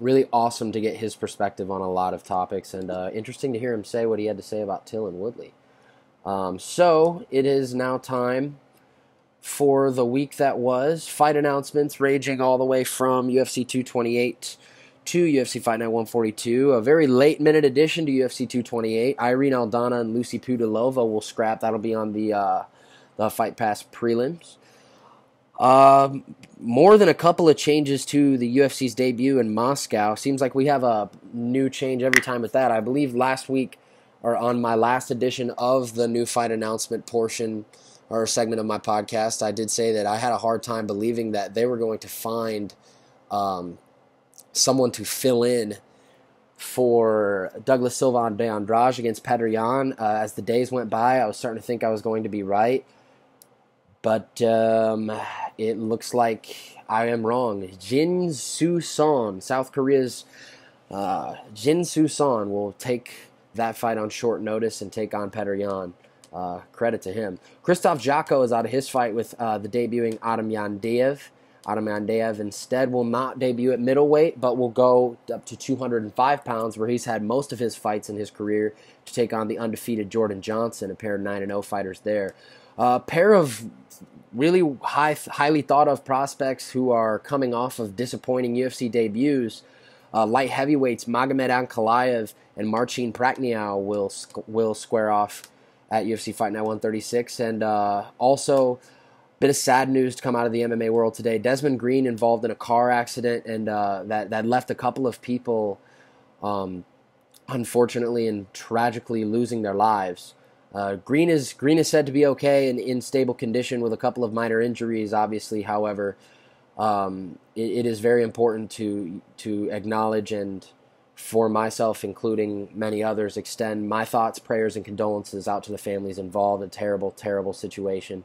to get his perspective on a lot of topics, and interesting to hear him say what he had to say about Till and Woodley. So it is now time for the week that was. Fight announcements ranging all the way from UFC 228 to UFC Fight Night 142. A very late-minute addition to UFC 228. Irene Aldana and Lucy Pudilova will scrap. That'll be on the Fight Pass prelims. More than a couple of changes to the UFC's debut in Moscow. Seems like we have a new change every time with that. I believe last week, or on my last edition of the new fight announcement portion or segment of my podcast, I did say that I had a hard time believing that they were going to find someone to fill in for Douglas Silva de Andrade against Petr Yan. As the days went by, I was starting to think I was going to be right. But it looks like I am wrong. Jin Soo-son, South Korea's Jin Soo-son, will take that fight on short notice and take on Petr Yan. Credit to him. Krzysztof Jotko is out of his fight with the debuting Adam Yandeev. Adam Yandeev instead will not debut at middleweight, but will go up to 205 pounds, where he's had most of his fights in his career, to take on the undefeated Jordan Johnson, a pair of 9-0 fighters there. A pair of really highly thought of prospects who are coming off of disappointing UFC debuts. Light heavyweights Magomed Ankalaev and Marcin Prachnio will square off at UFC Fight Night 136. And also, bit of sad news to come out of the MMA world today. Desmond Green involved in a car accident, and that left a couple of people, unfortunately and tragically, losing their lives. Green is said to be okay and in stable condition with a couple of minor injuries, obviously. However, it is very important to acknowledge, and for myself, including many others, extend my thoughts, prayers, and condolences out to the families involved. A terrible, terrible situation.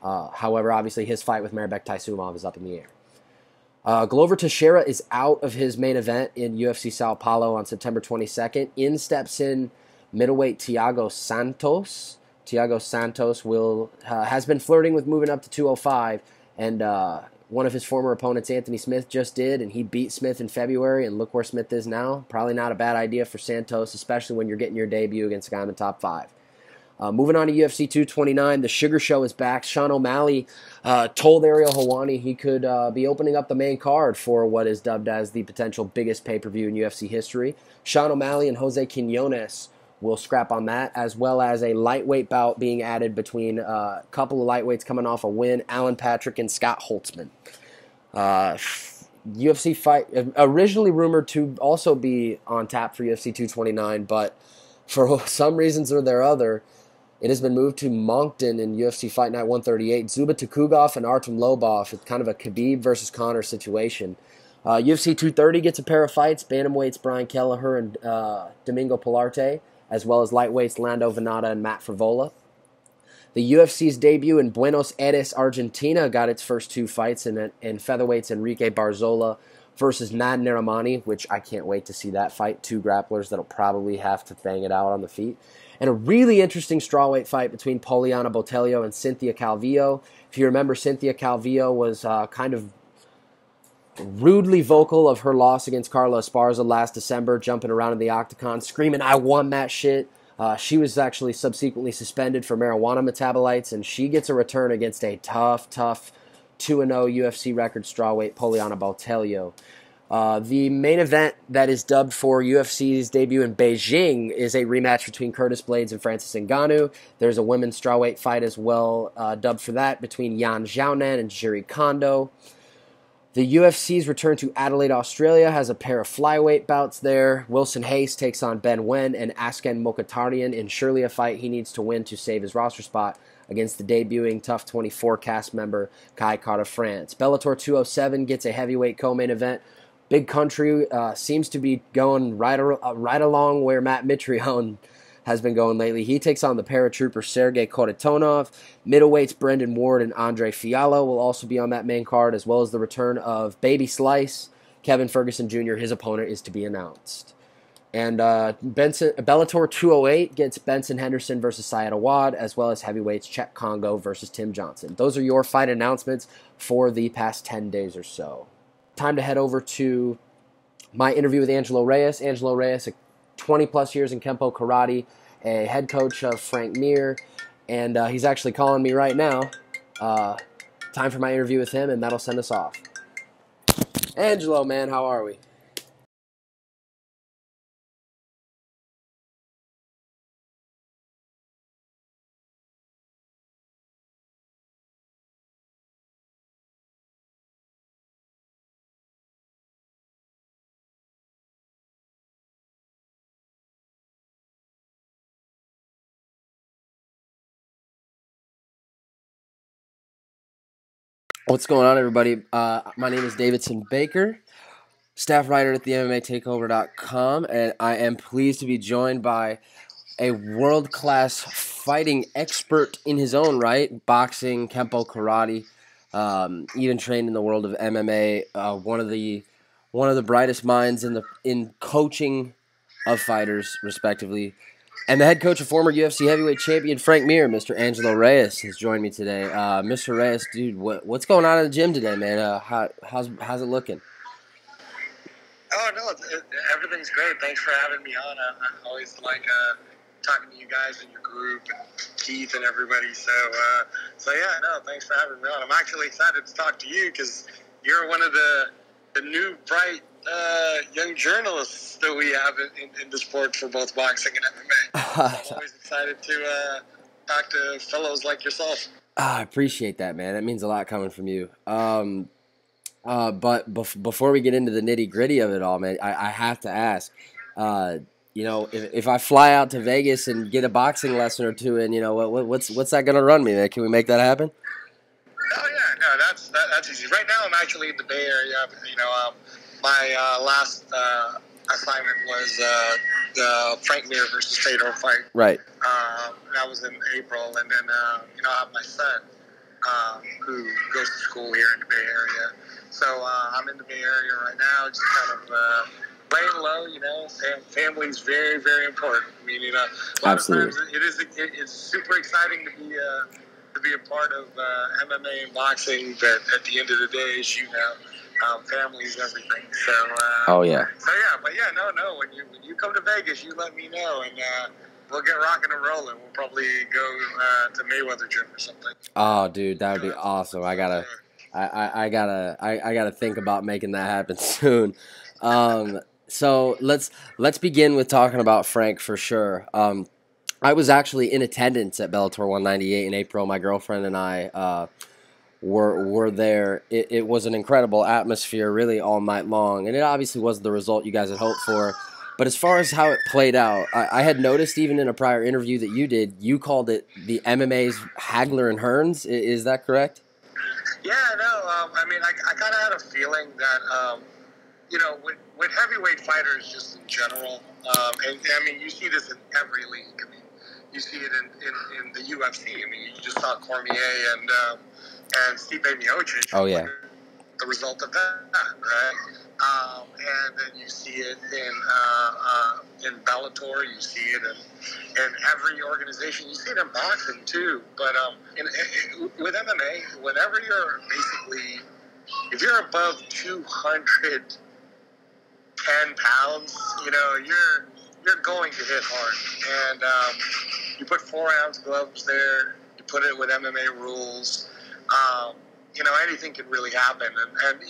However, obviously, his fight with Mairbek Taisumov is up in the air. Glover Teixeira is out of his main event in UFC Sao Paulo on September 22nd. In steps in middleweight Thiago Santos. Thiago Santos has been flirting with moving up to 205, and one of his former opponents, Anthony Smith, just did, and he beat Smith in February, and look where Smith is now. Probably not a bad idea for Santos, especially when you're getting your debut against a guy in the top 5. Moving on to UFC 229, the Sugar Show is back. Sean O'Malley told Ariel Helwani he could be opening up the main card for what is dubbed as the potential biggest pay-per-view in UFC history. Sean O'Malley and Jose Quinones will scrap on that, as well as a lightweight bout being added between a couple of lightweights coming off a win, Alan Patrick and Scott Holtzman. UFC fight, originally rumored to also be on tap for UFC 229, but for some reasons or their other, it has been moved to Moncton in UFC Fight Night 138. Zuba Tukugov and Artem Lobov. It's kind of a Khabib versus Conor situation. UFC 230 gets a pair of fights. Bantamweights Brian Kelleher and Domingo Pilarte, as well as lightweights Lando Venata and Matt Frivola. The UFC's debut in Buenos Aires, Argentina, got its first 2 fights in featherweights Enrique Barzola versus Nad Narimani, which I can't wait to see that fight. 2 grapplers that'll probably have to bang it out on the feet. And a really interesting strawweight fight between Poliana Botelho and Cynthia Calvillo. If you remember, Cynthia Calvillo was kind of rudely vocal of her loss against Carla Esparza last December, jumping around in the octagon, screaming, "I won that shit." She was actually subsequently suspended for marijuana metabolites, and she gets a return against a tough 2-0 UFC record strawweight Poliana Botelho. The main event that is dubbed for UFC's debut in Beijing is a rematch between Curtis Blades and Francis Ngannou. There's a women's strawweight fight as well, dubbed for that, between Yan Xiaonan and Jiri Kondo. The UFC's return to Adelaide, Australia has a pair of flyweight bouts there. Wilson Hayes takes on Ben Wen and Askan Mokhtarian in surely a fight he needs to win to save his roster spot against the debuting TUF 24 cast member Kai Kara France. Bellator 207 gets a heavyweight co-main event. Big Country seems to be going right along where Matt Mitrione has been going lately. He takes on the paratrooper Sergey Korotonov. Middleweights Brendan Ward and Andre Fiallo will also be on that main card, as well as the return of Baby Slice, Kevin Ferguson Jr. His opponent is to be announced. And Bellator 208 gets Benson Henderson versus Syed Awad, as well as heavyweights Czech Congo versus Tim Johnson. Those are your fight announcements for the past 10 days or so. Time to head over to my interview with Angelo Reyes. Angelo Reyes, 20-plus years in Kempo Karate, a head coach of Frank Mir, and he's actually calling me right now. Time for my interview with him, and that'll send us off. Angelo, man, how are we? What's going on, everybody? My name is Davidson Baker, staff writer at the MMATakeover.com, and I am pleased to be joined by a world-class fighting expert in his own right, boxing, Kempo Karate, even trained in the world of MMA, one of the brightest minds in coaching of fighters, respectively. And the head coach of former UFC heavyweight champion Frank Mir, Mr. Angelo Reyes, has joined me today. Mr. Reyes, dude, what's going on in the gym today, man? How's it looking? Oh, no, everything's great. Thanks for having me on. I always like talking to you guys in your group and Keith and everybody. So yeah, no, thanks for having me on. I'm actually excited to talk to you because you're one of the new bright young journalists that we have in the sport for both boxing and MMA. So I'm always excited to talk to fellows like yourself. I appreciate that, man. That means a lot coming from you. But before we get into the nitty gritty of it all, man, I have to ask, if I fly out to Vegas and get a boxing lesson or two, and what's that gonna run me, man? Can we make that happen? Oh yeah, no, that's easy. Right now, I'm actually in the Bay Area. My last assignment was the Frank Mir versus Fedor fight. Right. That was in April, and then I have my son who goes to school here in the Bay Area. So I'm in the Bay Area right now, just kind of laying low. Family's very, very important. I mean, a lot Absolutely. of times it's super exciting to be a part of MMA and boxing, but at the end of the day, as you know, family's everything. So oh yeah. So yeah, but yeah, no. When you come to Vegas, you let me know, and we'll get rocking and rolling. We'll probably go to Mayweather Gym or something. Oh, dude, that would be awesome. I gotta think about making that happen soon. So let's begin with talking about Frank for sure. I was actually in attendance at Bellator 198 in April. My girlfriend and I were there. It was an incredible atmosphere, really all night long, and it obviously wasn't the result you guys had hoped for. But as far as how it played out, I had noticed even in a prior interview that you did, you called it the MMA's Hagler and Hearns. Is that correct? Yeah, no. I mean, I kind of had a feeling that, with heavyweight fighters just in general, and I mean, you see this in every league. I mean, you see it in the UFC. I mean, you just saw Cormier and Stipe Miocic. Oh yeah. The result of that, right? And then you see it in Bellator. You see it in every organization. You see it in boxing too. But with MMA, whenever you're basically, if you're above 210 pounds, you're going to hit hard. And you put 4-ounce gloves there. You put it with MMA rules. Anything can really happen, and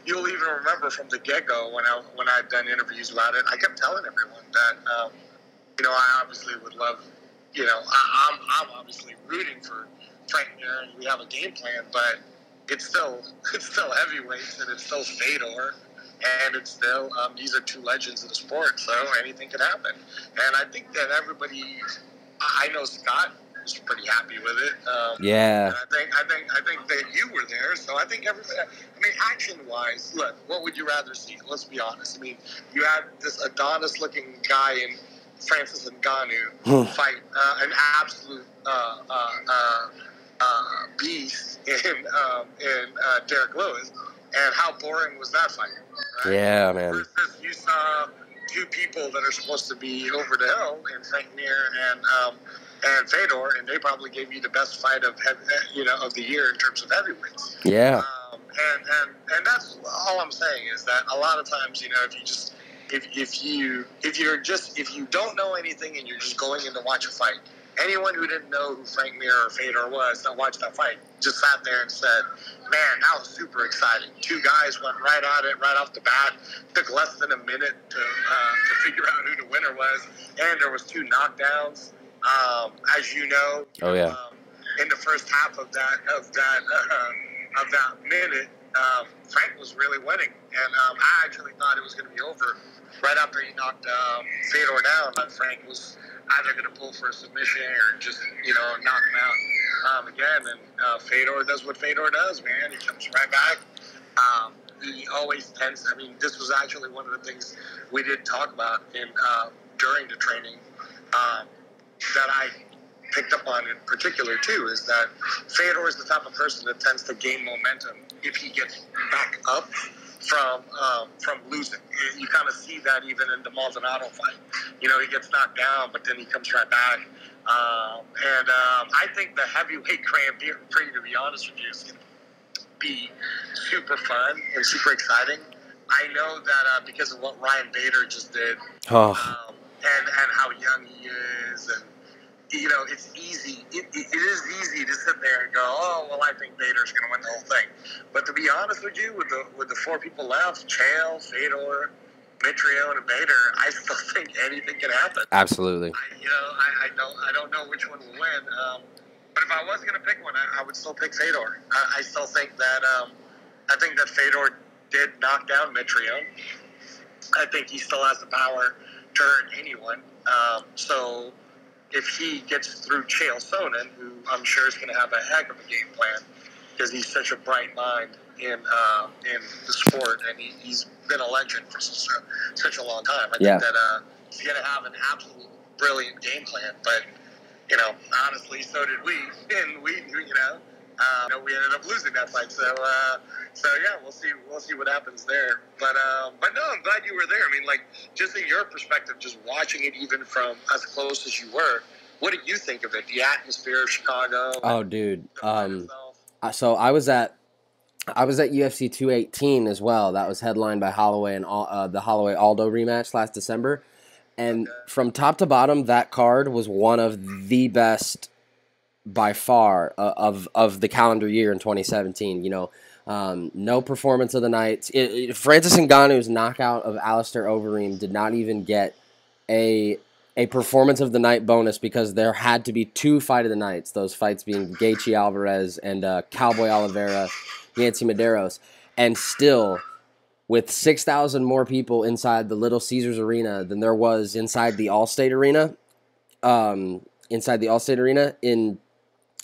you'll even remember from the get-go when I've done interviews about it. I kept telling everyone that I obviously would love, I'm obviously rooting for Frank Mir, and we have a game plan, but it's still heavyweights, and it's still Fedor, and it's still these are two legends of the sport, so anything could happen. And I think that everybody, I know Scott was pretty happy with it. Yeah. And I think that you were there, so I think everybody. I mean, action wise, look, what would you rather see? Let's be honest. I mean, you had this Adonis-looking guy in Francis Ngannou fight an absolute beast in Derek Lewis, and how boring was that fight? Right? Yeah, man. Versus you saw two people that are supposed to be over the hill, in Frank Mir and Fedor, and they probably gave you the best fight of the year in terms of heavyweights. Yeah. And that's all I'm saying is that a lot of times, if you don't know anything and you're just going in to watch a fight, anyone who didn't know who Frank Mir or Fedor was that watched that fight just sat there and said, man, that was super exciting. Two guys went right at it right off the bat. Took less than a minute to figure out who the winner was, and there was two knockdowns. As you know, in the first half of that minute, Frank was really winning, and I actually thought it was going to be over right after he knocked Fedor down. But Frank was either going to pull for a submission or just knock him out again. And Fedor does what Fedor does, man. He comes right back. He always tends. I mean, this was actually one of the things we did talk about during the training. That I picked up on in particular too is that Fedor is the type of person that tends to gain momentum if he gets back up from losing. You kind of see that even in the Maldonado fight. He gets knocked down, but then he comes right back. And I think the heavyweight Grand Prix, to be honest with you, is going to be super fun and super exciting. I know that because of what Ryan Bader just did, and how young he is, and it's easy. It is easy to sit there and go, oh, well, I think Bader's going to win the whole thing. But to be honest with you, with the four people left, Chael, Fedor, Mitrione, and Bader, I still think anything can happen. Absolutely. I don't know which one will win. But if I was going to pick one, I would still pick Fedor. I still think that Fedor did knock down Mitrione. I think he still has the power to hurt anyone. So if he gets through Chael Sonnen, who I'm sure is going to have a heck of a game plan because he's such a bright mind in the sport, and he's been a legend for such a long time. I think that he's going to have an absolute brilliant game plan. But honestly, so did we, and we ended up losing that fight. So yeah, we'll see what happens there. But no, I'm glad you were there. I mean, like, just in your perspective, just watching it even from as close as you were, what did you think of it? The atmosphere of Chicago? Oh, dude. So I was at UFC 218 as well. That was headlined by Holloway and the Holloway Aldo rematch last December. And from top to bottom, that card was one of the best by far of the calendar year in 2017. No performance of the night. Francis Ngannou's knockout of Alistair Overeem did not even get a performance of the night bonus because there had to be two fight of the nights. Those fights being Gaethje Alvarez and Cowboy Oliveira, Yancy Medeiros, and still, with 6,000 more people inside the Little Caesars Arena than there was inside the Allstate Arena,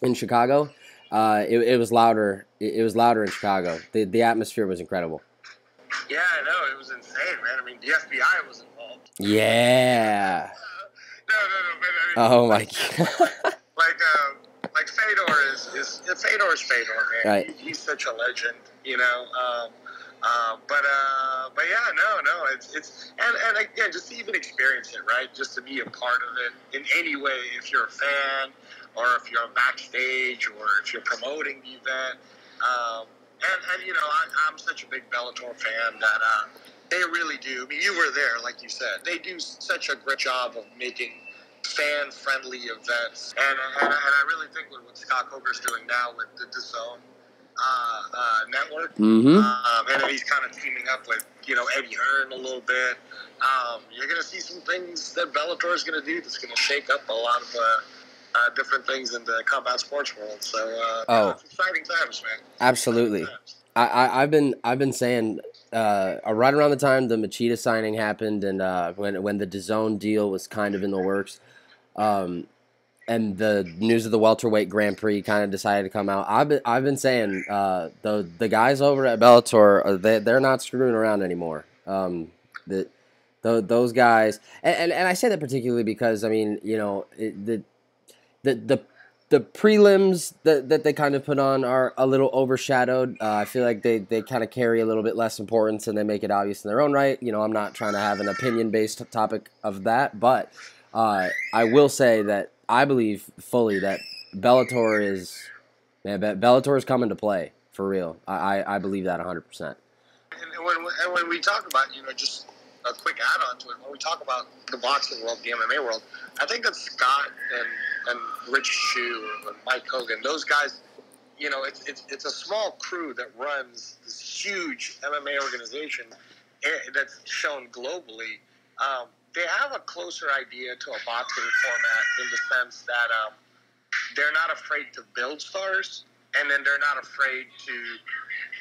in Chicago, it was louder. It was louder in Chicago. The atmosphere was incredible. Yeah, I know. It was insane, man. I mean, the FBI was involved. Yeah. No. But I mean, Oh my God. Like Fedor is Fedor's Fedor, man. Right. He's such a legend, But yeah, no. It's and again, just to even experience it, right? Just to be a part of it in any way, if you're a fan, or if you're backstage, or if you're promoting the event. I'm such a big Bellator fan that they really do. I mean, you were there, like you said. They do such a great job of making fan-friendly events. And I really think what Scott Coker's doing now with the DAZN network, and then he's kind of teaming up with, Eddie Hearn a little bit. You're going to see some things that Bellator is going to do that's going to shake up a lot of different things in the combat sports world. So it's exciting times, man. Absolutely. I've been saying right around the time the Machida signing happened, and when the DAZN deal was kind of in the works, and the news of the welterweight Grand Prix kind of decided to come out. I've been saying the guys over at Bellator, they're not screwing around anymore. Those guys, and I say that particularly because I mean, you know, the prelims that they kind of put on are a little overshadowed. I feel like they kind of carry a little bit less importance and they make it obvious in their own right. You know, I'm not trying to have an opinion-based topic of that, but I will say that I believe fully that Bellator is coming to play for real. I believe that 100%. And when we talk about, you know, just a quick add-on to it, when we talk about the boxing world, the MMA world, I think that Scott and Rich Shue and Mike Hogan, those guys, you know, it's a small crew that runs this huge MMA organization that's shown globally. They have a closer idea to a boxing format in the sense that they're not afraid to build stars, and then they're not afraid to,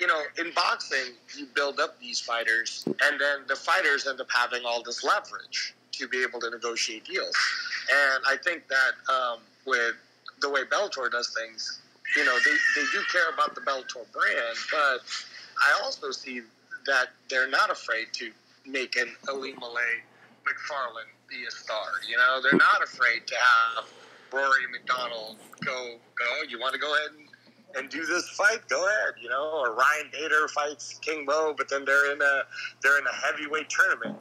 you know, in boxing, you build up these fighters, and then the fighters end up having all this leverage to be able to negotiate deals. And I think that with the way Bellator does things, you know, they do care about the Bellator brand, but I also see that they're not afraid to make an Ali Malay McFarland be a star. You know, they're not afraid to have Rory McDonald go, you want to go ahead and do this fight? Go ahead, you know, or Ryan Bader fights King Mo, but then they're in a heavyweight tournament.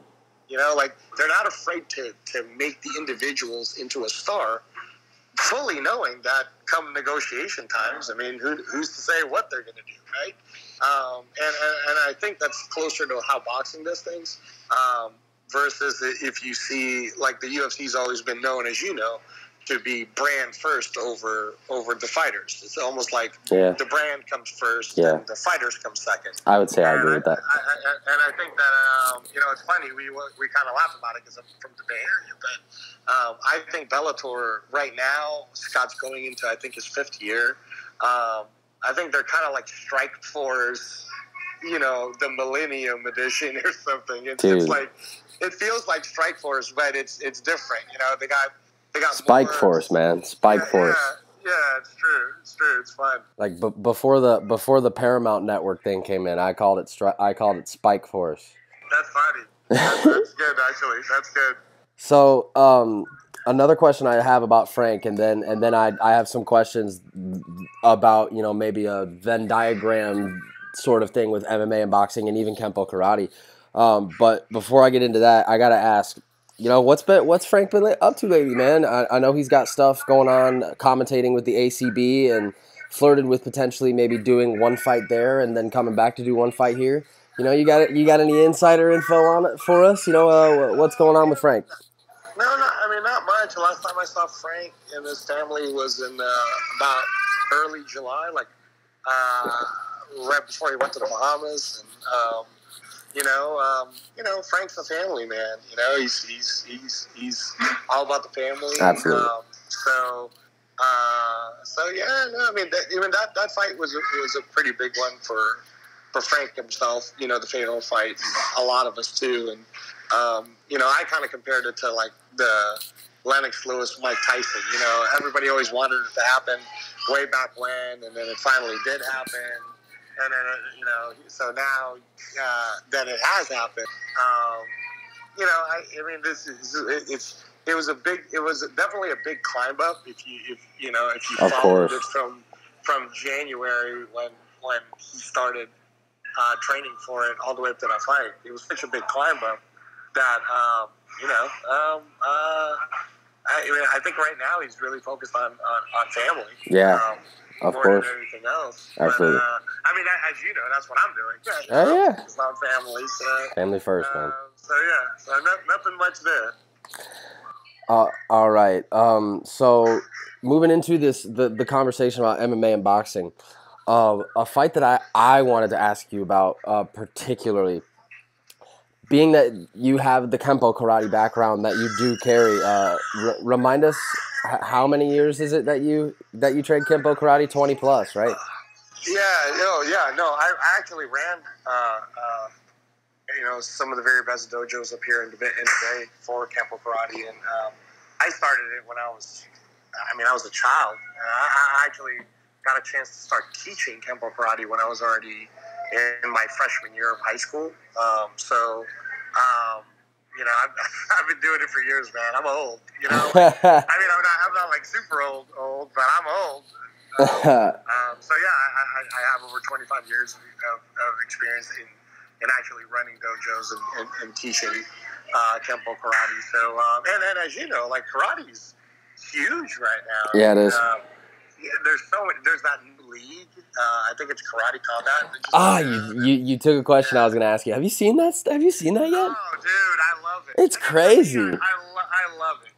You know, like they're not afraid to make the individuals into a star, fully knowing that come negotiation times, I mean, who's to say what they're going to do, right? And I think that's closer to how boxing does things. Versus if you see, like the UFC's always been known, as you know, to be brand first over the fighters. It's almost like the brand comes first and the fighters come second. I would say I agree with that. And I think that, you know, it's funny, we kind of laugh about it because I'm from the Bay Area, but I think Bellator right now, Scott's going into, I think, his 5th year. I think they're kind of like Strike Force, you know, the Millennium Edition or something. It's like, it feels like Strike Force, but it's different. You know, they got Spike Force, man. Spike Force. Yeah, it's true. It's fun. Like before the Paramount Network thing came in, I called it Spike Force. That's funny. That's good, actually. That's good. So, another question I have about Frank, and then I have some questions about, you know, maybe a Venn diagram sort of thing with MMA and boxing and even kempo karate. But before I get into that, I gotta ask, you know, what's Frank been up to lately, man? I know he's got stuff going on, commentating with the ACB, and flirted with potentially maybe doing one fight there and then coming back to do one fight here. You know, you got any insider info on it for us? You know, what's going on with Frank? No, I mean, not much. The last time I saw Frank and his family was in about early July, like right before he went to the Bahamas, and you know, Frank's a family man. You know, he's all about the family. Absolutely. So yeah, no, I mean, that fight was a pretty big one for Frank himself. You know, the fatal fight, and a lot of us too. And you know, I kind of compared it to like the Lennox Lewis, Mike Tyson. You know, everybody always wanted it to happen way back when, and then it finally did happen. And then, you know, so now that it has happened, you know, I mean, it was definitely a big climb up if you followed it from January when he started training for it all the way up to that fight. It was such a big climb up that you know, I think right now he's really focused on family. Yeah. Of more course. than everything else. Absolutely. But, I mean, as you know, that's what I'm doing. Oh, yeah. It's about family. So, family first, man. So, nothing much there. All right. So, moving into the conversation about MMA and boxing, a fight that I wanted to ask you about particularly, being that you have the kempo karate background that you do carry, remind us How many years is it that you train Kempo Karate? 20 plus, right? I actually ran, some of the very best dojos up here in the Bay for Kempo Karate, and I started it when I was a child. I actually got a chance to start teaching Kempo Karate when I was already in my freshman year of high school. I've been doing it for years, man. I'm old, I'm not like super old, but I'm old. I have over 25 years of experience in actually running dojos and teaching Kempo Karate. So, and then as you know, like karate's huge right now. Yeah, it is. There's that new league. I think it's Karate Combat. You took a question I was going to ask you. Have you seen that? Have you seen that yet? Oh, dude, I love it. It's crazy. I love it.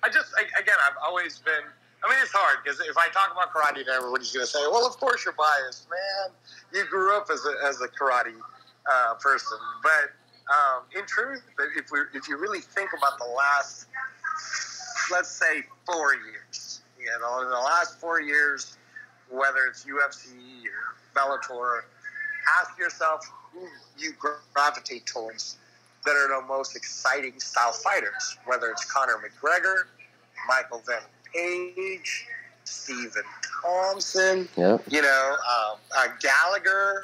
I've always been. I mean, it's hard because if I talk about karate, then everybody's going to say, "Well, of course you're biased, man. You grew up as a karate person." But in truth, if you really think about the last, let's say, 4 years, in the last 4 years, whether it's UFC or Bellator, ask yourself who you gravitate towards that are the most exciting style fighters, whether it's Conor McGregor, Michael Van Page, Stephen Thompson, Gallagher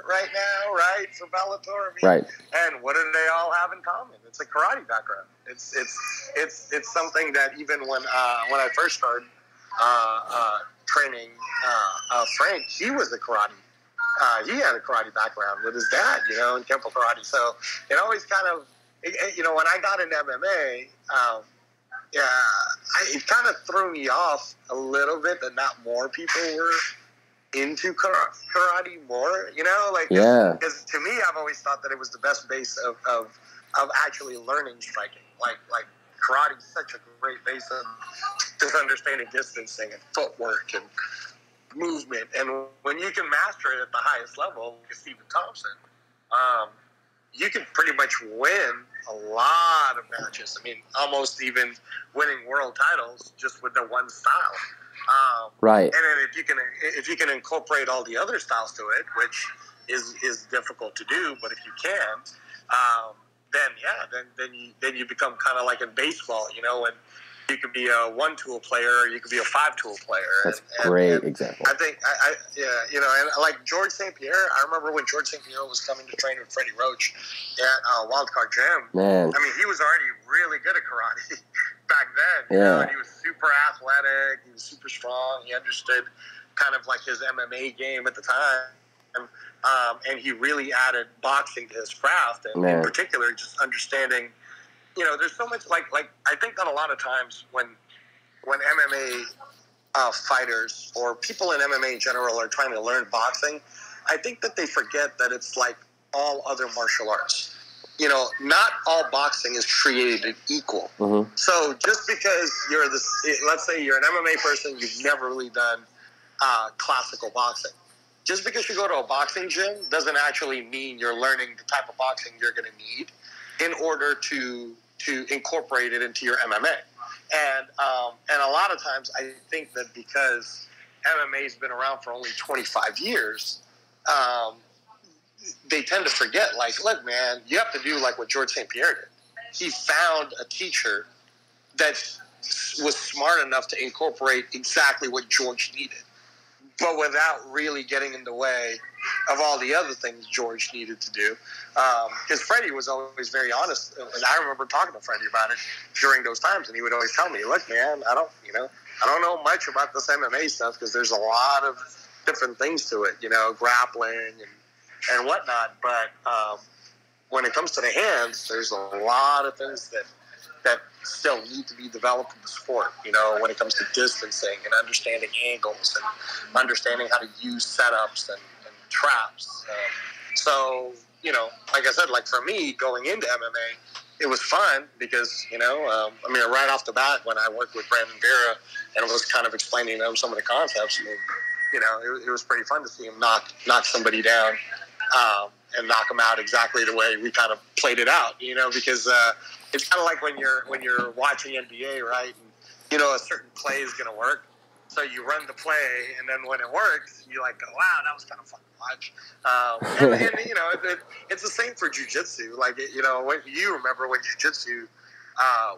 right now, right, for Bellator. Right. And what do they all have in common? It's a karate background. It's something that even when I first started training Frank, he was a karate. He had a karate background with his dad, in Kempo Karate. So it always kind of, when I got into MMA, it kind of threw me off a little bit that not more people were into karate more, because to me, I've always thought that it was the best base of actually learning striking. Like karate is such a great base of just understanding distancing and footwork and movement. And when you can master it at the highest level, like Stephen Thompson, you can pretty much win a lot of matches. I mean, almost even winning world titles just with the one style. Right. And then if you can incorporate all the other styles to it, which is difficult to do, but if you can, then you become kind of like in baseball, and you could be a 1-tool player, or you could be a 5-tool player. That's a great example. I think, and like George St. Pierre, I remember when George St. Pierre was coming to train with Freddie Roach at Wildcard Gym. Man. I mean, he was already really good at karate back then. Yeah. He was super athletic. He was super strong. He understood kind of like his MMA game at the time. And he really added boxing to his craft. And in particular, just understanding, there's so much like I think that a lot of times when MMA fighters or people in MMA in general are trying to learn boxing, I think that they forget that it's like all other martial arts. Not all boxing is created equal. Mm-hmm. So just because let's say you're an MMA person, you've never really done classical boxing. Just because you go to a boxing gym doesn't actually mean you're learning the type of boxing you're going to need in order to incorporate it into your MMA. And a lot of times I think that because MMA's been around for only 25 years, they tend to forget, like, look, man, you have to do like what George St. Pierre did. He found a teacher that was smart enough to incorporate exactly what George needed, but without really getting in the way of all the other things George needed to do. Because Freddie was always very honest. And I remember talking to Freddie about it during those times, and he would always tell me, look, man, I don't know much about this MMA stuff because there's a lot of different things to it, grappling and whatnot. But when it comes to the hands, there's a lot of things that still need to be developed in the sport, when it comes to distancing and understanding angles and understanding how to use setups and traps. So, like I said, like for me, going into MMA, it was fun because, right off the bat, when I worked with Brandon Vera and was kind of explaining to him some of the concepts, it was pretty fun to see him knock somebody down and knock them out exactly the way we kind of played it out, because it's kind of like when you're watching NBA, right? a certain play is going to work. So you run the play, and then when it works, you like go, wow, that was kind of fun to watch. And it's the same for jiu-jitsu. Like, when you remember when jiu-jitsu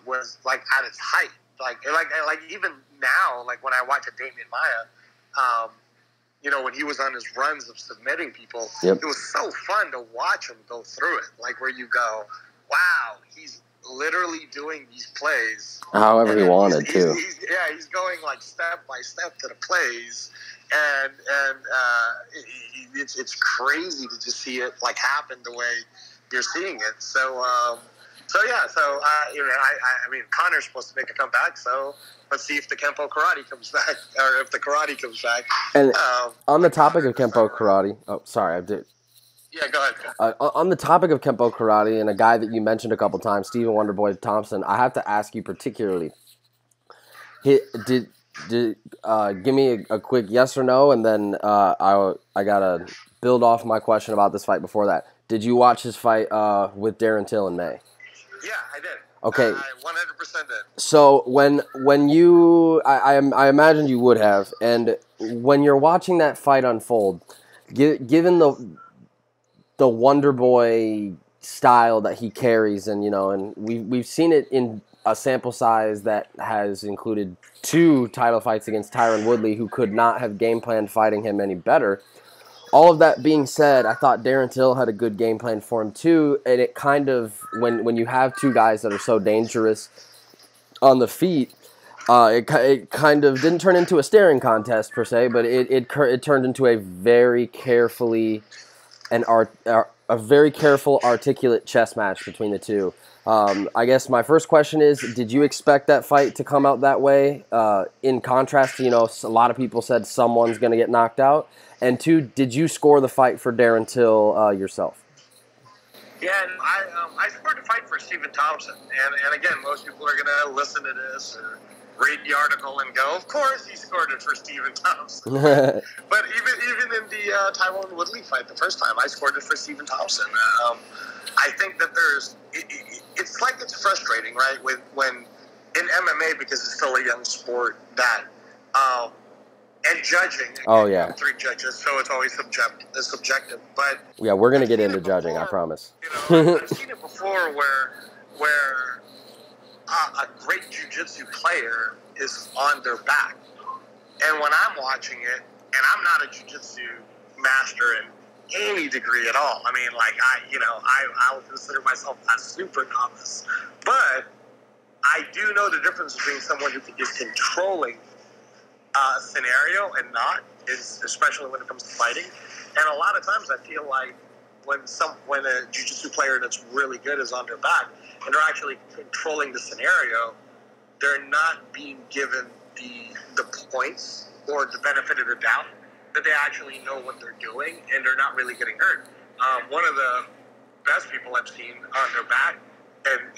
was like at its height, like even now, like when I watch a Damian Maia, when he was on his runs of submitting people, Yep. It was so fun to watch him go through it. Like where you go, wow, he's literally doing these plays However he wanted to. He's going like step by step to the plays, and it's crazy to just see it like happen the way you're seeing it. So I mean, Connor's supposed to make a comeback, so let's see if the kempo karate comes back, or if the karate comes back. And on the topic of kempo karate, oh, sorry, I did. Yeah, go ahead. On the topic of kempo karate, and a guy that you mentioned a couple times, Stephen Wonderboy Thompson, I have to ask you particularly. Did give me a quick yes or no, and then I gotta build off my question about this fight before that. Did you watch his fight with Darren Till in May? Yeah, I did. Okay. I 100% did. So when you, I imagine you would have, and when you're watching that fight unfold, given the Wonder Boy style that he carries, and and we've seen it in a sample size that has included 2 title fights against Tyron Woodley, who could not have game planned fighting him any better. All of that being said, I thought Darren Till had a good game plan for him too, and it kind of, when you have 2 guys that are so dangerous on the feet, it kind of didn't turn into a staring contest per se, but it turned into a very carefully a very careful, articulate chess match between the 2. I guess my first question is, did you expect that fight to come out that way? In contrast to, a lot of people said someone's going to get knocked out. And 2, did you score the fight for Darren Till yourself? Yeah, and I scored the fight for Stephen Thompson. And again, most people are going to listen to this or read the article and go, of course he scored it for Stephen Thompson. But even in the Tyron Woodley fight the first time, I scored it for Stephen Thompson. I think that it's like it's frustrating, right? When in MMA, because it's still a young sport, that and judging. Oh yeah, 3 judges, so it's always subjective. But yeah, we're gonna get into judging, I promise. I've seen it before where a great jiu-jitsu player is on their back, and when I'm watching it, and I'm not a jiu-jitsu master in any degree at all. I mean, like I would consider myself a super novice, but I do know the difference between someone who is controlling a scenario and not, especially when it comes to fighting. And a lot of times, I feel like when a jiu-jitsu player that's really good is on their back and they're actually controlling the scenario, they're not being given the points or the benefit of the doubt that they actually know what they're doing, and they're not really getting hurt. One of the best people I've seen on their back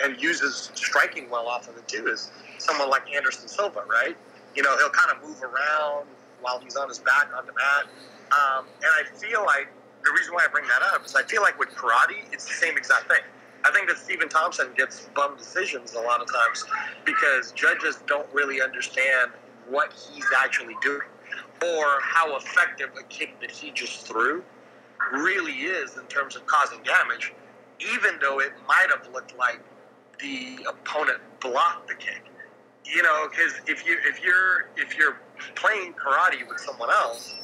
and uses striking well off of it too is someone like Anderson Silva, right? He'll kind of move around while he's on his back on the mat. And I feel like the reason why I bring that up is I feel like with karate, it's the same exact thing. I think that Stephen Thompson gets bum decisions a lot of times because judges don't really understand what he's actually doing or how effective a kick that he just threw really is in terms of causing damage, even though it might have looked like the opponent blocked the kick. Because if you're playing karate with someone else,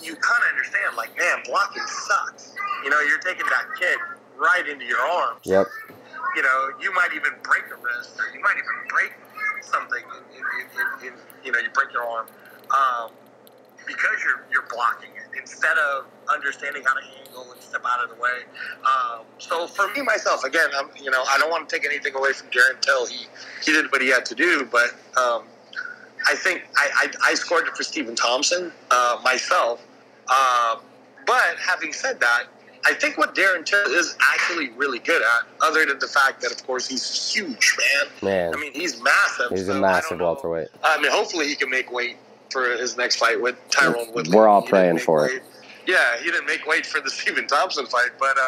you kind of understand, like, man, blocking sucks. You're taking that kick right into your arms. Yep. You might even break a wrist, or you might even break something. You break your arm because you're blocking it instead of understanding how to angle and step out of the way. So for me myself, again, I don't want to take anything away from Darren Till. He did what he had to do, but I think I scored it for Stephen Thompson myself. But having said that, I think what Darren Till is actually really good at, other than the fact that, of course, he's huge, man. I mean, he's massive. He's a massive welterweight. I mean, hopefully he can make weight for his next fight with Tyron Woodley. We're all praying for it. Yeah, he didn't make weight for the Stephen Thompson fight, but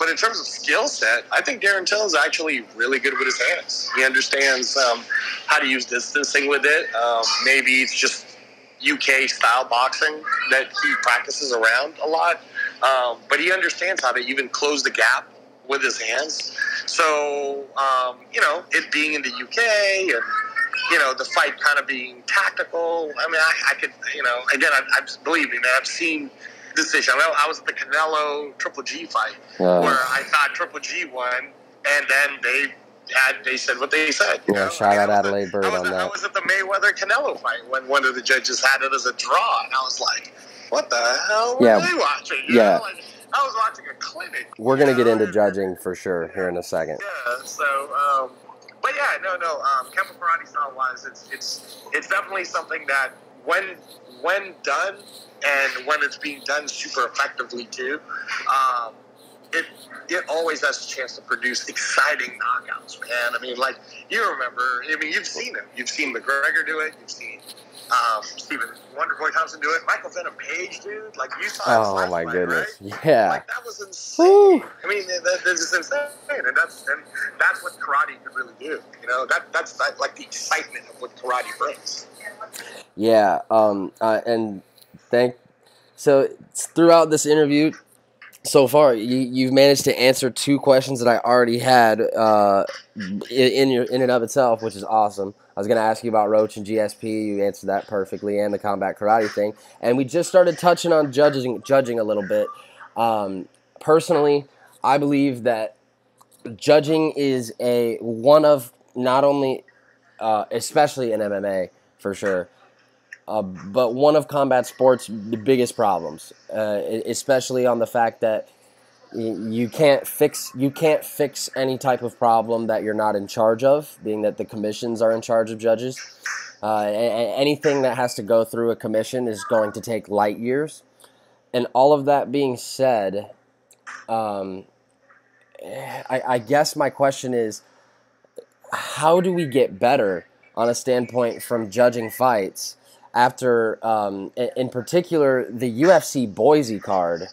But in terms of skill set, I think Darren Till is actually really good with his hands. He understands how to use distancing with it. Maybe it's just UK style boxing that he practices around a lot. But he understands how to even close the gap with his hands. So, it being in the UK and, the fight kind of being tactical. I mean, I could, again, I believe me, man, I've seen decision. I was at the Canelo Triple G fight where I thought Triple G won, and then they said what they said. Shout out Adelaide Bird on that. I was at the Mayweather Canelo fight when one of the judges had it as a draw, and I was like, "What the hell were they watching?" I was watching a clinic. We're gonna get into judging for sure here in a second. Yeah. So, but yeah, no. Kempo karate style wise, it's definitely something that when done. And when it's being done super effectively too, it always has a chance to produce exciting knockouts, man. I mean, like you remember, you've seen it. You've seen McGregor do it. You've seen Stephen Wonderboy Thompson do it. Michael Venom Page, dude. Like you saw. Oh my goodness, right? yeah. Like that was insane. Woo. I mean, that's just insane, and that's what karate could really do. That's like the excitement of what karate brings. Yeah. And. So throughout this interview so far, you've managed to answer 2 questions that I already had in and of itself, which is awesome. I was going to ask you about Roach and GSP. You answered that perfectly, and the combat karate thing. And we just started touching on judging a little bit. Personally, I believe that judging is one of not only, especially in MMA for sure, but one of combat sports' biggest problems, especially on the fact that you can't fix any type of problem that you're not in charge of, being that the commissions are in charge of judges. Anything that has to go through a commission is going to take light years. And all of that being said, I guess my question is, how do we get better on a standpoint from judging fights? After, in particular, the UFC Boise card,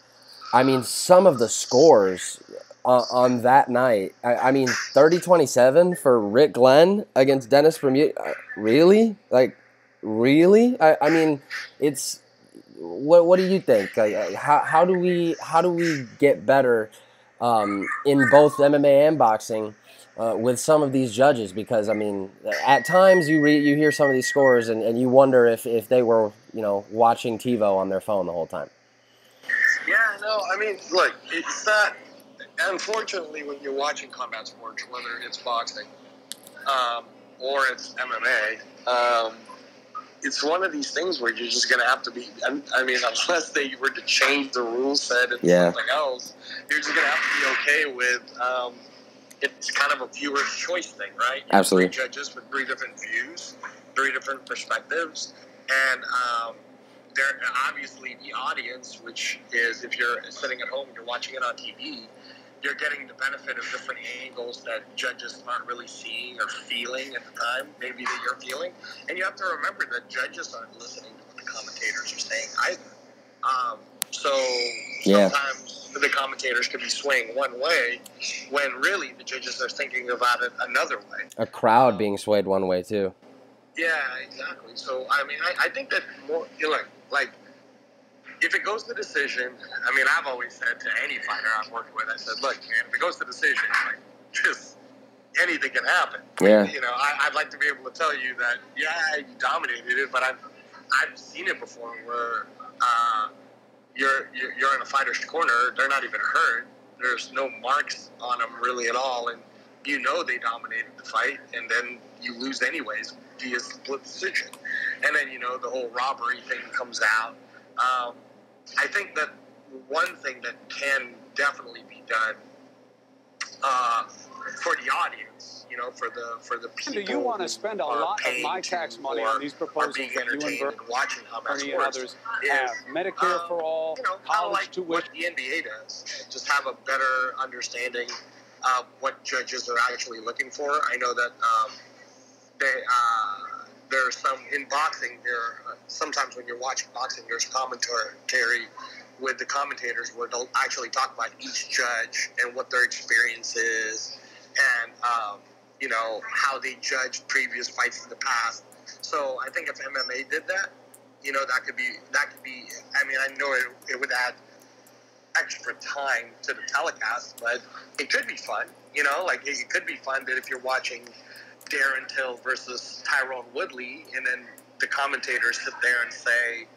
I mean, some of the scores on that night, 30-27 for Rick Glenn against Dennis Bermuda. Really? Like, really? I mean, it's, what do you think? How do we get better in both MMA and boxing with some of these judges? Because I mean, at times you hear some of these scores and you wonder if they were watching TiVo on their phone the whole time. Yeah, no, I mean, look, it's not. Unfortunately, when you're watching combat sports, whether it's boxing or it's MMA, it's one of these things where you're just going to have to be. I mean, unless they were to change the rule set and something else, you're just going to have to be okay with. It's kind of a viewer's choice thing, right? You Absolutely. have 3 judges with 3 different views, 3 different perspectives, and they're obviously the audience, which is if you're sitting at home and you're watching it on TV, you're getting the benefit of different angles that judges aren't really seeing or feeling at the time, maybe that you're feeling. And you have to remember that judges aren't listening to what the commentators are saying either. Sometimes the commentators could be swaying one way when really the judges are thinking about it another way. A crowd being swayed one way too. Yeah, exactly. So, I mean, I think that more, like, if it goes to decision, I mean, I've always said to any fighter I've worked with, I said, look, man, if it goes to decision, like, just anything can happen. Yeah. I'd like to be able to tell you that, yeah, you dominated it, but I've seen it before where you're in a fighter's corner, they're not even hurt, there's no marks on them really at all, and they dominated the fight, and then you lose anyways via split decision. And then, the whole robbery thing comes out. I think that one thing that can definitely be done for the audience, for the people. Do you want to spend a lot of my tax money on these proposals that you and Bernie and others have? Medicare for all, college like tuition. What the NBA does, just have a better understanding of what judges are actually looking for. I know that there's some in boxing. Sometimes when you're watching boxing, there's commentary with the commentators where they'll actually talk about each judge and what their experience is and, how they judged previous fights in the past. So I think if MMA did that, that could be, I mean, I know it would add extra time to the telecast, but it could be fun, it could be fun that if you're watching Darren Till versus Tyrone Woodley, and then the commentators sit there and say,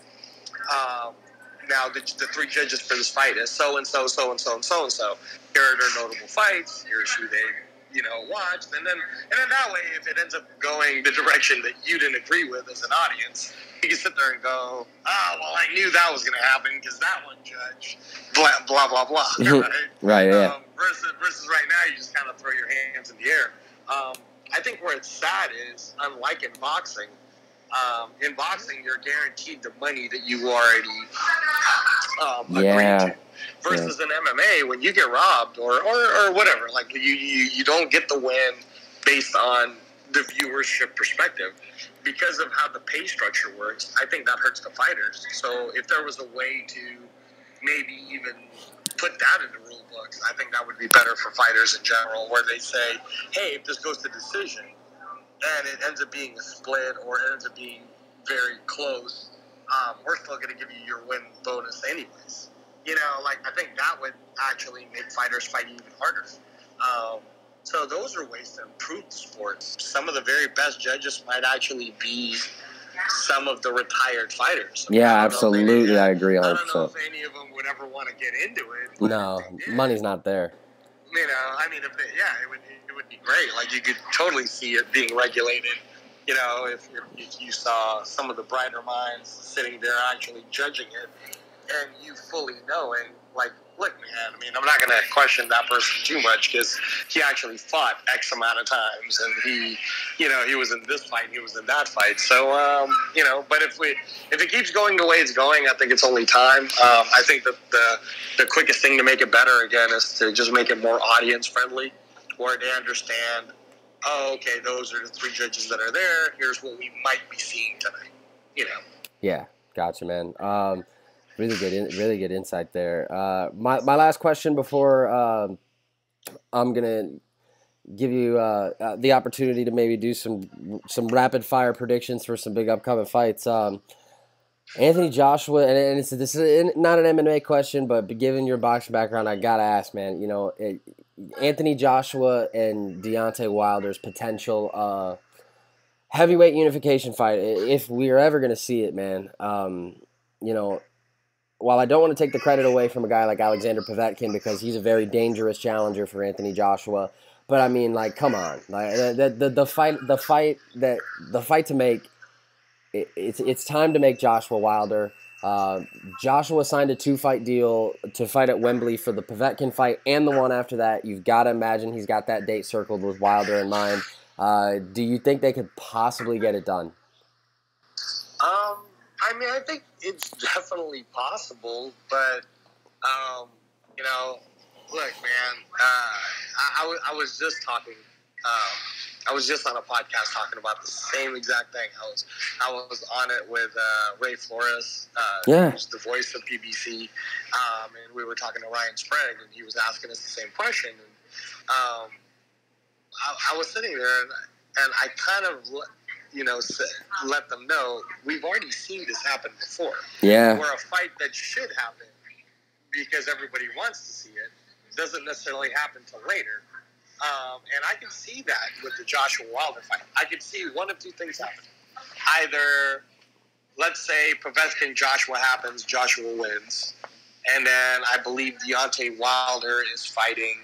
now the three judges for this fight is so-and-so, so-and-so, and so-and-so. Here are their notable fights. Here's who they, watched. And then that way, if it ends up going the direction that you didn't agree with as an audience, you can sit there and go, well, I knew that was going to happen because that one judge, blah, blah, blah, blah. Right? Right, yeah. Versus right now, you just kind of throw your hands in the air. I think where it's sad is, unlike in boxing, you're guaranteed the money that you already agreed to. Versus in MMA, when you get robbed or whatever, like you don't get the win based on the viewership perspective because of how the pay structure works. I think that hurts the fighters. So if there was a way to maybe even put that in the rule books, I think that would be better for fighters in general, where they say, hey, if this goes to decision and it ends up being a split or it ends up being very close, we're still going to give you your win bonus anyways. I think that would actually make fighters fight even harder. So those are ways to improve the sport. Some of the very best judges might actually be some of the retired fighters. Yeah, absolutely. I agree 100%. I don't know if any of them would ever want to get into it. No, money's not there. It would be great. Like, you could totally see it being regulated. If you saw some of the brighter minds sitting there actually judging it, and you fully knowing, like, look, man, I'm not going to question that person too much because he actually fought X amount of times, and he was in this fight, he was in that fight. So, but if it keeps going the way it's going, I think it's only time. I think that the quickest thing to make it better, again, is to just make it more audience-friendly, where they understand, okay, those are the three judges that are there. Here's what we might be seeing tonight, Yeah, gotcha, man. Really good insight there. My last question before I'm gonna give you the opportunity to maybe do some rapid fire predictions for some big upcoming fights. Anthony Joshua, and this is not an MMA question, but given your boxing background, I gotta ask, man. Anthony Joshua and Deontay Wilder's potential heavyweight unification fight, if we are ever gonna see it, man. While I don't want to take the credit away from a guy like Alexander Povetkin because he's a very dangerous challenger for Anthony Joshua, but I mean, like, come on, like the fight to make. It's time to make Joshua Wilder. Joshua signed a 2-fight deal to fight at Wembley for the Povetkin fight and the one after that. You've got to imagine he's got that date circled with Wilder in mind. Do you think they could possibly get it done? I think it's definitely possible, but, look, man, I was just talking, I was just on a podcast talking about the same exact thing. I was on it with Ray Flores, who's the voice of PBC, and we were talking to Ryan Sprague, and he was asking us the same question, and I was sitting there, and I kind of let them know we've already seen this happen before. Yeah. Where a fight that should happen because everybody wants to see it doesn't necessarily happen till later. And I can see that with the Joshua Wilder fight. I can see one of two things happen. Either, let's say Povetkin Joshua happens, Joshua wins, and then I believe Deontay Wilder is fighting.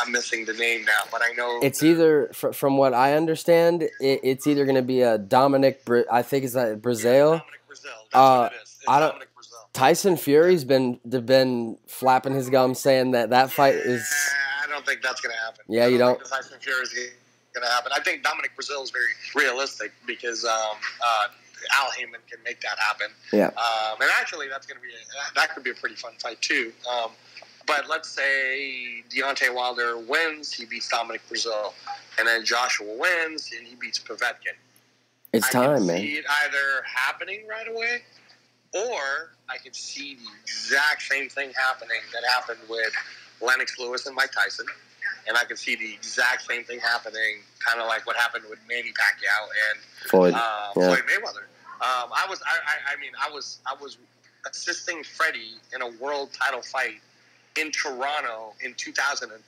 I'm missing the name now, but I know it's either, from what I understand, it's either going to be a Dominic. I think it's like Brazil. Dominic Brazil. That's what it is. It's Dominic Brazil. Tyson Fury's been flapping his gums saying that fight is. I don't think that's going to happen. Yeah, you don't. Think Tyson Fury's going to happen. I think Dominic Brazil is very realistic because Al Heyman can make that happen. Yeah. And actually, that could be a pretty fun fight too. But let's say Deontay Wilder wins, he beats Dominic Brazil, and then Joshua wins and he beats Povetkin. It's time, man. I can see it either happening right away, or I could see the exact same thing happening that happened with Lennox Lewis and Mike Tyson, and I could see the exact same thing happening, kind of like what happened with Manny Pacquiao and Floyd Mayweather. I was assisting Freddie in a world title fight in Toronto in 2010,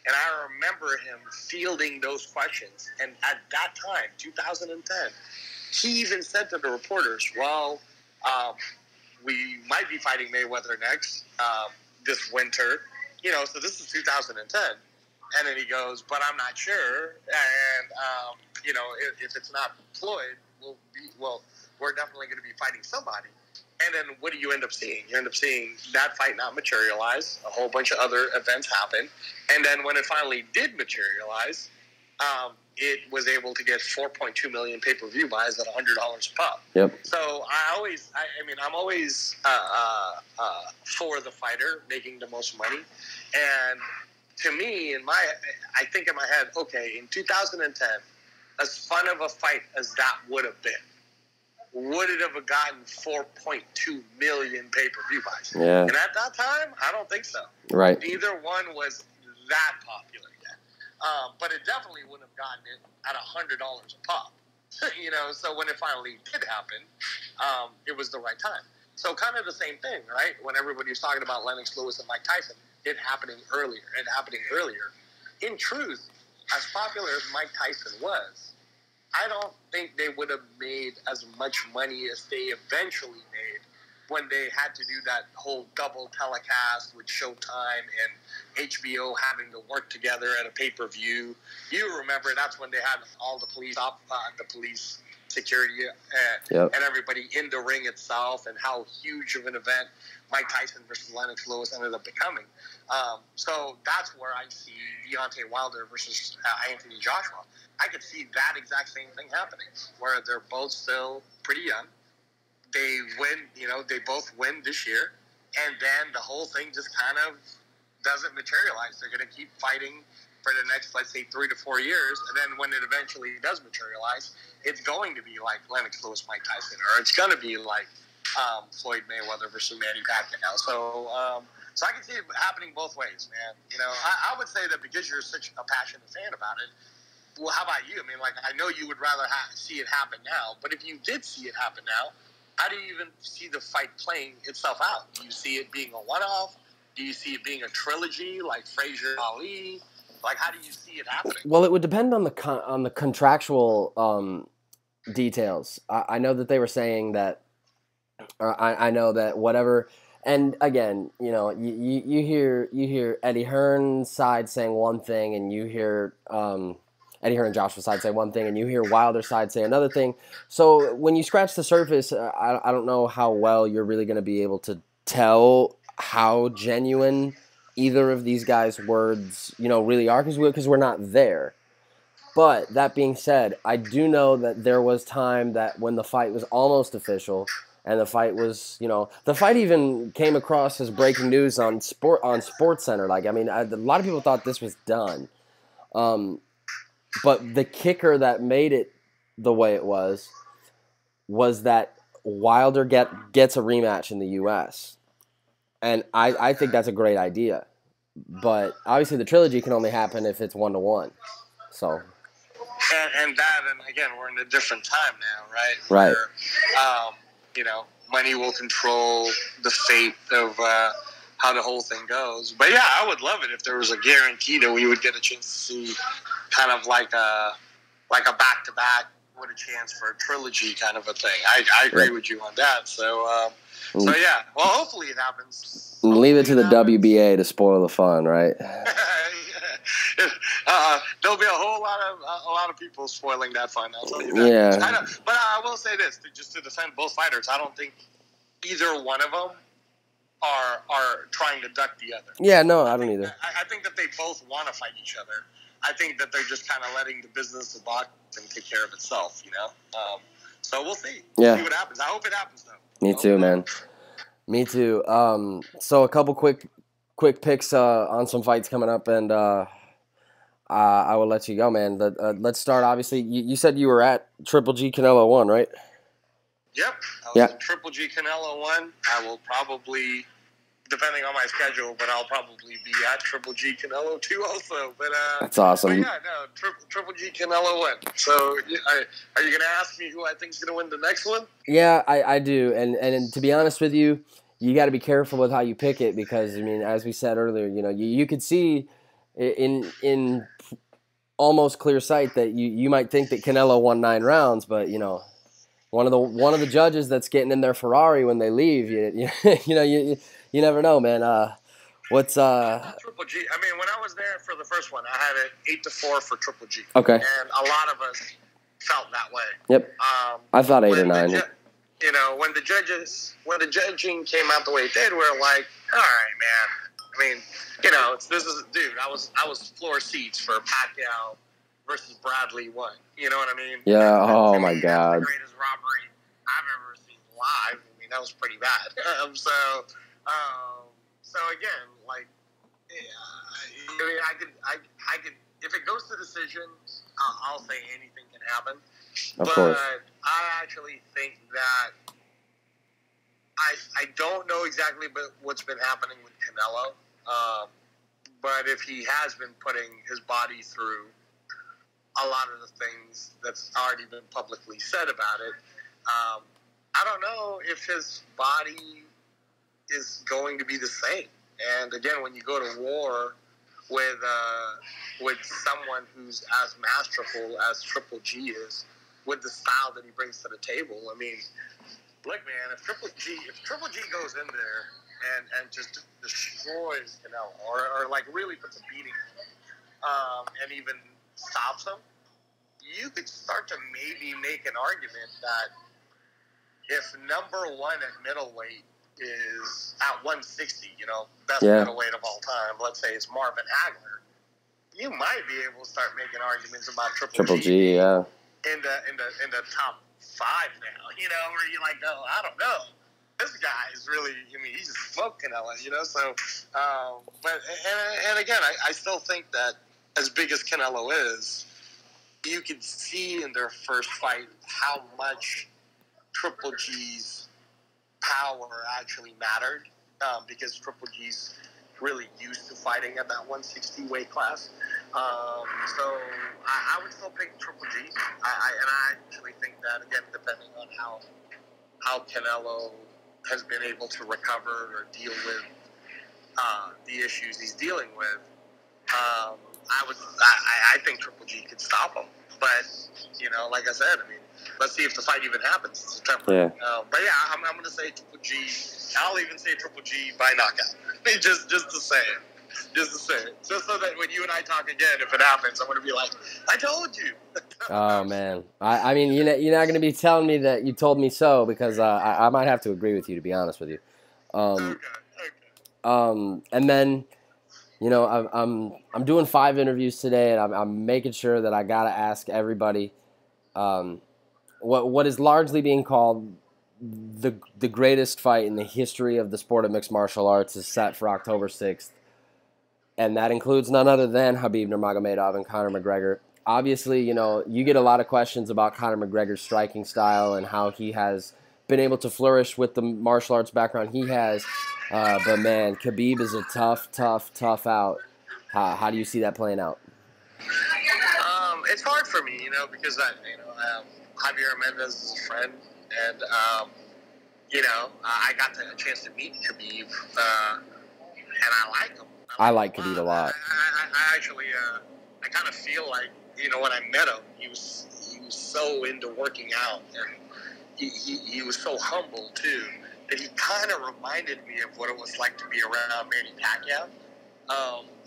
and I remember him fielding those questions. And at that time, 2010, he even said to the reporters, "Well, we might be fighting Mayweather next this winter." So this is 2010. And then he goes, "But I'm not sure. And, if it's not Floyd, we're definitely going to be fighting somebody." And then what do you end up seeing? You end up seeing that fight not materialize. A whole bunch of other events happen. And then when it finally did materialize, it was able to get 4.2 million pay-per-view buys at $100 a pop. Yep. So I'm always for the fighter making the most money. And to me, I think in my head, okay, in 2010, as fun of a fight as that would have been, would it have gotten 4.2 million pay-per-view buys? Yeah. And at that time, I don't think so. Right. Neither one was that popular yet. But it definitely wouldn't have gotten it at $100 a pop. So when it finally did happen, it was the right time. So kind of the same thing, right? When everybody was talking about Lennox Lewis and Mike Tyson, it happening earlier. In truth, as popular as Mike Tyson was, I don't think they would have made as much money as they eventually made when they had to do that whole double telecast with Showtime and HBO having to work together at a pay-per-view. You remember that's when they had all the police security and everybody in the ring itself, and how huge of an event Mike Tyson versus Lennox Lewis ended up becoming. So that's where I see Deontay Wilder versus Anthony Joshua. I could see that exact same thing happening, where they're both still pretty young. They win, they both win this year, and then the whole thing just kind of doesn't materialize. They're going to keep fighting for the next, let's say, 3 to 4 years, and then when it eventually does materialize, it's going to be like Lennox Lewis, Mike Tyson, or it's going to be like Floyd Mayweather versus Manny Pacquiao. So I can see it happening both ways, man. I would say that because you're such a passionate fan about it. Well, how about you? I mean, I know you would rather see it happen now, but if you did see it happen now, how do you even see the fight playing itself out? Do you see it being a one-off? Do you see it being a trilogy like Frazier Ali? How do you see it happening? Well, it would depend on the contractual details. I know that they were saying that. I know that whatever. And again, you hear Eddie Hearn's side saying one thing, and you hear Eddie Hearn and Joshua's side say one thing, and you hear Wilder's side say another thing. So when you scratch the surface, I don't know how well you're really going to be able to tell how genuine either of these guys' words, really are, because we're not there. But that being said, I do know that there was time that when the fight was almost official, and the fight was, the fight even came across as breaking news on SportsCenter. A lot of people thought this was done. But the kicker that made it the way it was that Wilder gets a rematch in the U.S. And I think that's a great idea. But obviously the trilogy can only happen if it's 1-to-1. So. And again, we're in a different time now, right? Right. Where, money will control the fate of how the whole thing goes. But yeah, I would love it if there was a guarantee that we would get a chance to see kind of like a back-to-back with a chance for a trilogy kind of a thing. I agree with you on that. So yeah, well, hopefully it happens. Leave it to the WBA to spoil the fun, right? There'll be a lot of people spoiling that fun. I'll tell you that. Yeah. But I will say this, just to defend both fighters, I don't think either one of them are trying to duck the other. Yeah, no, I don't either. I think that they both want to fight each other. I think that they're just kind of letting the business of boxing take care of itself, So we'll see. Yeah. We'll see what happens. I hope it happens, though. Me too, man. Me too. So a couple quick picks on some fights coming up, and I will let you go, man. Let's start. Obviously, you said you were at Triple G Canelo 1, right? Yep. I was at Triple G Canelo 1. I will probably, depending on my schedule, but I'll probably be at Triple G Canelo 2 also. But that's awesome. But yeah, no, Triple G Canelo 1. So are you going to ask me who I think is going to win the next one? Yeah, I do. And to be honest with you, you got to be careful with how you pick it because, I mean, as we said earlier, you know, you could see in almost clear sight that you might think that Canelo won 9 rounds, but, you know, one of the judges that's getting in their Ferrari when they leave, you never know, man. What's Triple G? I mean, when I was there for the first one, I had it 8-4 for Triple G. Okay. And a lot of us felt that way. Yep. I thought 8 or 9. You know, when the judging came out the way it did, we were like, all right, man. I mean, you know, I was floor seats for Pacquiao versus Bradley 1. You know what I mean? Yeah. Oh my God. That's the greatest robbery I've ever seen live. I mean, that was pretty bad. So again, like, I mean, I could, if it goes to decision, I'll say anything can happen. Of course. I actually think that I don't know exactly what's been happening with Canelo, but if he has been putting his body through a lot of the things that's already been publicly said about it, I don't know if his body is going to be the same. And again, when you go to war with someone who's as masterful as Triple G is, with the style that he brings to the table, I mean, look, man, if Triple G goes in there and just destroys Canelo, or like really puts a beating on him, and even stops him, you could start to maybe make an argument that if number 1 at middleweight is at 160, you know, best middleweight of all time, let's say it's Marvin Hagler, you might be able to start making arguments about Triple G, yeah, in the top 5 now, you know, where you're like, no, I don't know. This guy is really, I mean, he just smoked Canelo, you know, so, but again, I still think that as big as Canelo is, you could see in their first fight how much Triple G's power actually mattered, because Triple G's really used to fighting at that 160 weight class. So I would still pick Triple G. And I actually think that, again, depending on how Canelo has been able to recover or deal with the issues he's dealing with, I think Triple G could stop him. But, you know, like I said, I mean, let's see if the fight even happens in September. Yeah. But yeah, I'm going to say Triple G. I'll even say Triple G by knockout. just to say it. Just to say it. Just so that when you and I talk again, if it happens, I'm going to be like, I told you. Oh, man. I mean, you're not going to be telling me that you told me so, because I might have to agree with you, to be honest with you. Okay. And then, you know, I'm doing 5 interviews today, and I'm making sure that I got to ask everybody what is largely being called the greatest fight in the history of the sport of mixed martial arts is set for October 6th. And that includes none other than Khabib Nurmagomedov and Conor McGregor. Obviously, you know, you get a lot of questions about Conor McGregor's striking style and how he has been able to flourish with the martial arts background he has. But, man, Khabib is a tough out. How do you see that playing out? It's hard for me, you know, because Javier Mendez is a friend, and you know, I got a chance to meet Khabib, and I like him. I like Khabib a lot. I actually, I kind of feel like, you know, when I met him, he was so into working out, and he was so humble too, that he kind of reminded me of what it was like to be around Manny Pacquiao. And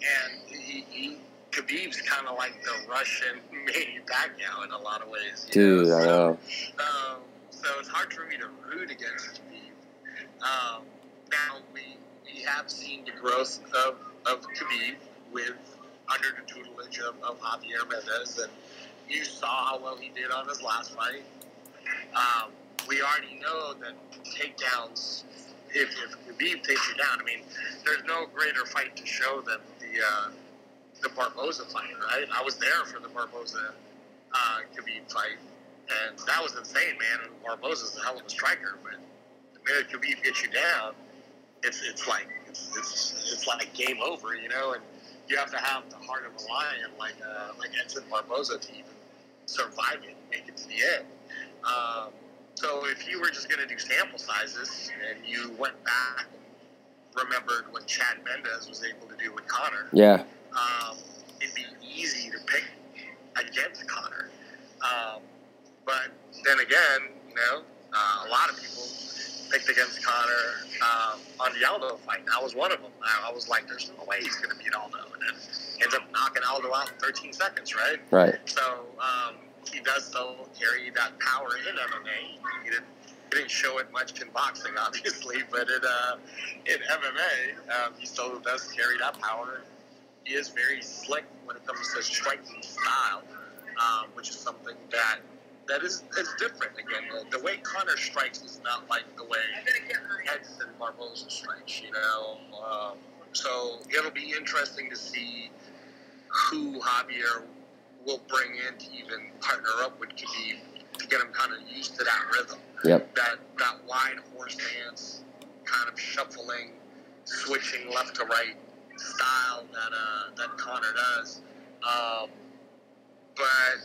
Khabib's kind of like the Russian Manny Pacquiao in a lot of ways. Dude, I know. So it's hard for me to root against Khabib. Now we have seen the growth of Khabib under the tutelage of Javier Mendez, and you saw how well he did on his last fight. We already know that takedowns, if Khabib takes you down, I mean, there's no greater fight to show than the Barboza fight, right? I was there for the Barboza Khabib fight, And that was insane, man. And Barboza's a hell of a striker, but the minute Khabib gets you down, it's like game over, you know. And you have to have the heart of a lion, like Edson Barboza, to even survive it and make it to the end. So if you were just going to do sample sizes and you went back and remembered what Chad Mendes was able to do with Conor, yeah, it'd be easy to pick against Conor. But then again, you know, a lot of people picked against Conor on the Aldo fight. I was one of them. I was like, there's no way he's going to beat Aldo. And then ends up knocking Aldo out in 13 seconds, right? Right. So he does still carry that power in MMA. He didn't show it much in boxing, obviously, but in MMA, he still does carry that power. He is very slick when it comes to striking style, which is something that is different. Again, the way Conor strikes is not like the way Edson Barboza strikes, you know. So it'll be interesting to see who Javier will bring in to even partner up with Khabib to get him kind of used to that rhythm. Yep. That wide horse stance, kind of shuffling, switching left to right style that Conor does. But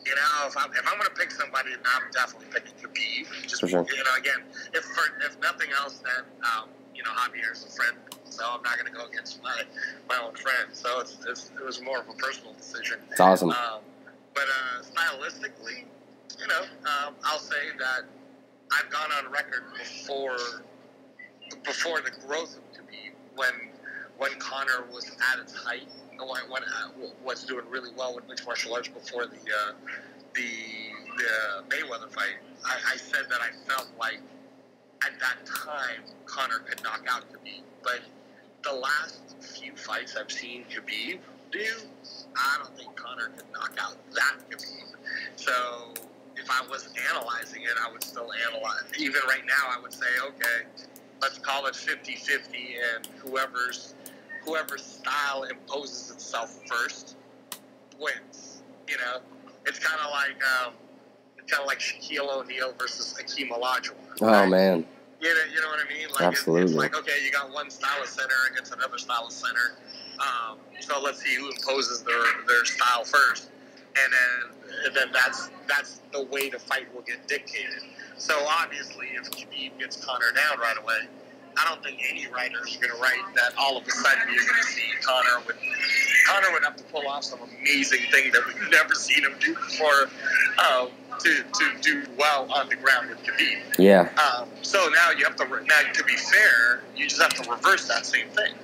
you know, if I'm going to pick somebody, I'm definitely picking Khabib. Just, for sure. You know, again, if nothing else, then you know, Javier's a friend, so I'm not going to go against my own friend. So it was more of a personal decision. It's awesome. But stylistically, you know, I'll say that I've gone on record before the growth of Khabib, when Conor was at its height, when was doing really well with mixed martial arts before the Mayweather fight. I said that I felt like at that time Conor could knock out Khabib, but the last few fights I've seen Khabib do, I don't think Conor could knock out that Khabib. So if I was analyzing it, I would still analyze. Even right now, I would say, okay, let's call it 50-50, and whoever's style imposes itself first wins. You know, it's kind of like Shaquille O'Neal versus Hakeem Olajuwon. Right? Oh man. You know what I mean? Like, absolutely. It's like, okay, you got one style of center against another style of center. So let's see who imposes their style first, and then that's the way the fight will get dictated. So obviously, if Khabib gets Conor down right away, I don't think any writer is going to write that all of a sudden you're going to see Conor would have to pull off some amazing thing that we've never seen him do before to do well on the ground with Khabib. Yeah. So now to be fair, you just have to reverse that same thing.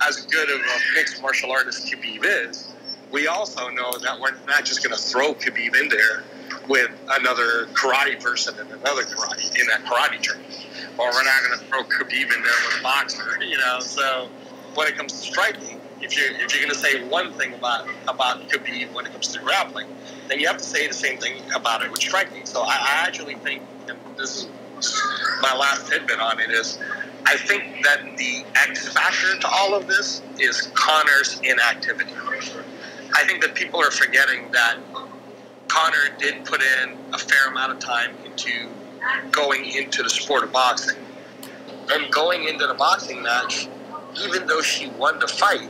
As good of a mixed martial artist Khabib is, we also know that we're not just going to throw Khabib in there with another karate person and another karate in that karate training. Or we're not going to throw Khabib in there with a boxer, you know. So when it comes to striking, if you're going to say one thing about Khabib when it comes to grappling, then you have to say the same thing about it with striking. So I actually think, and this is my last tidbit on it, is I think that the X factor to all of this is Conor's inactivity. I think that people are forgetting that Conor did put in a fair amount of time into going into the sport of boxing. And going into the boxing match, even though she won the fight,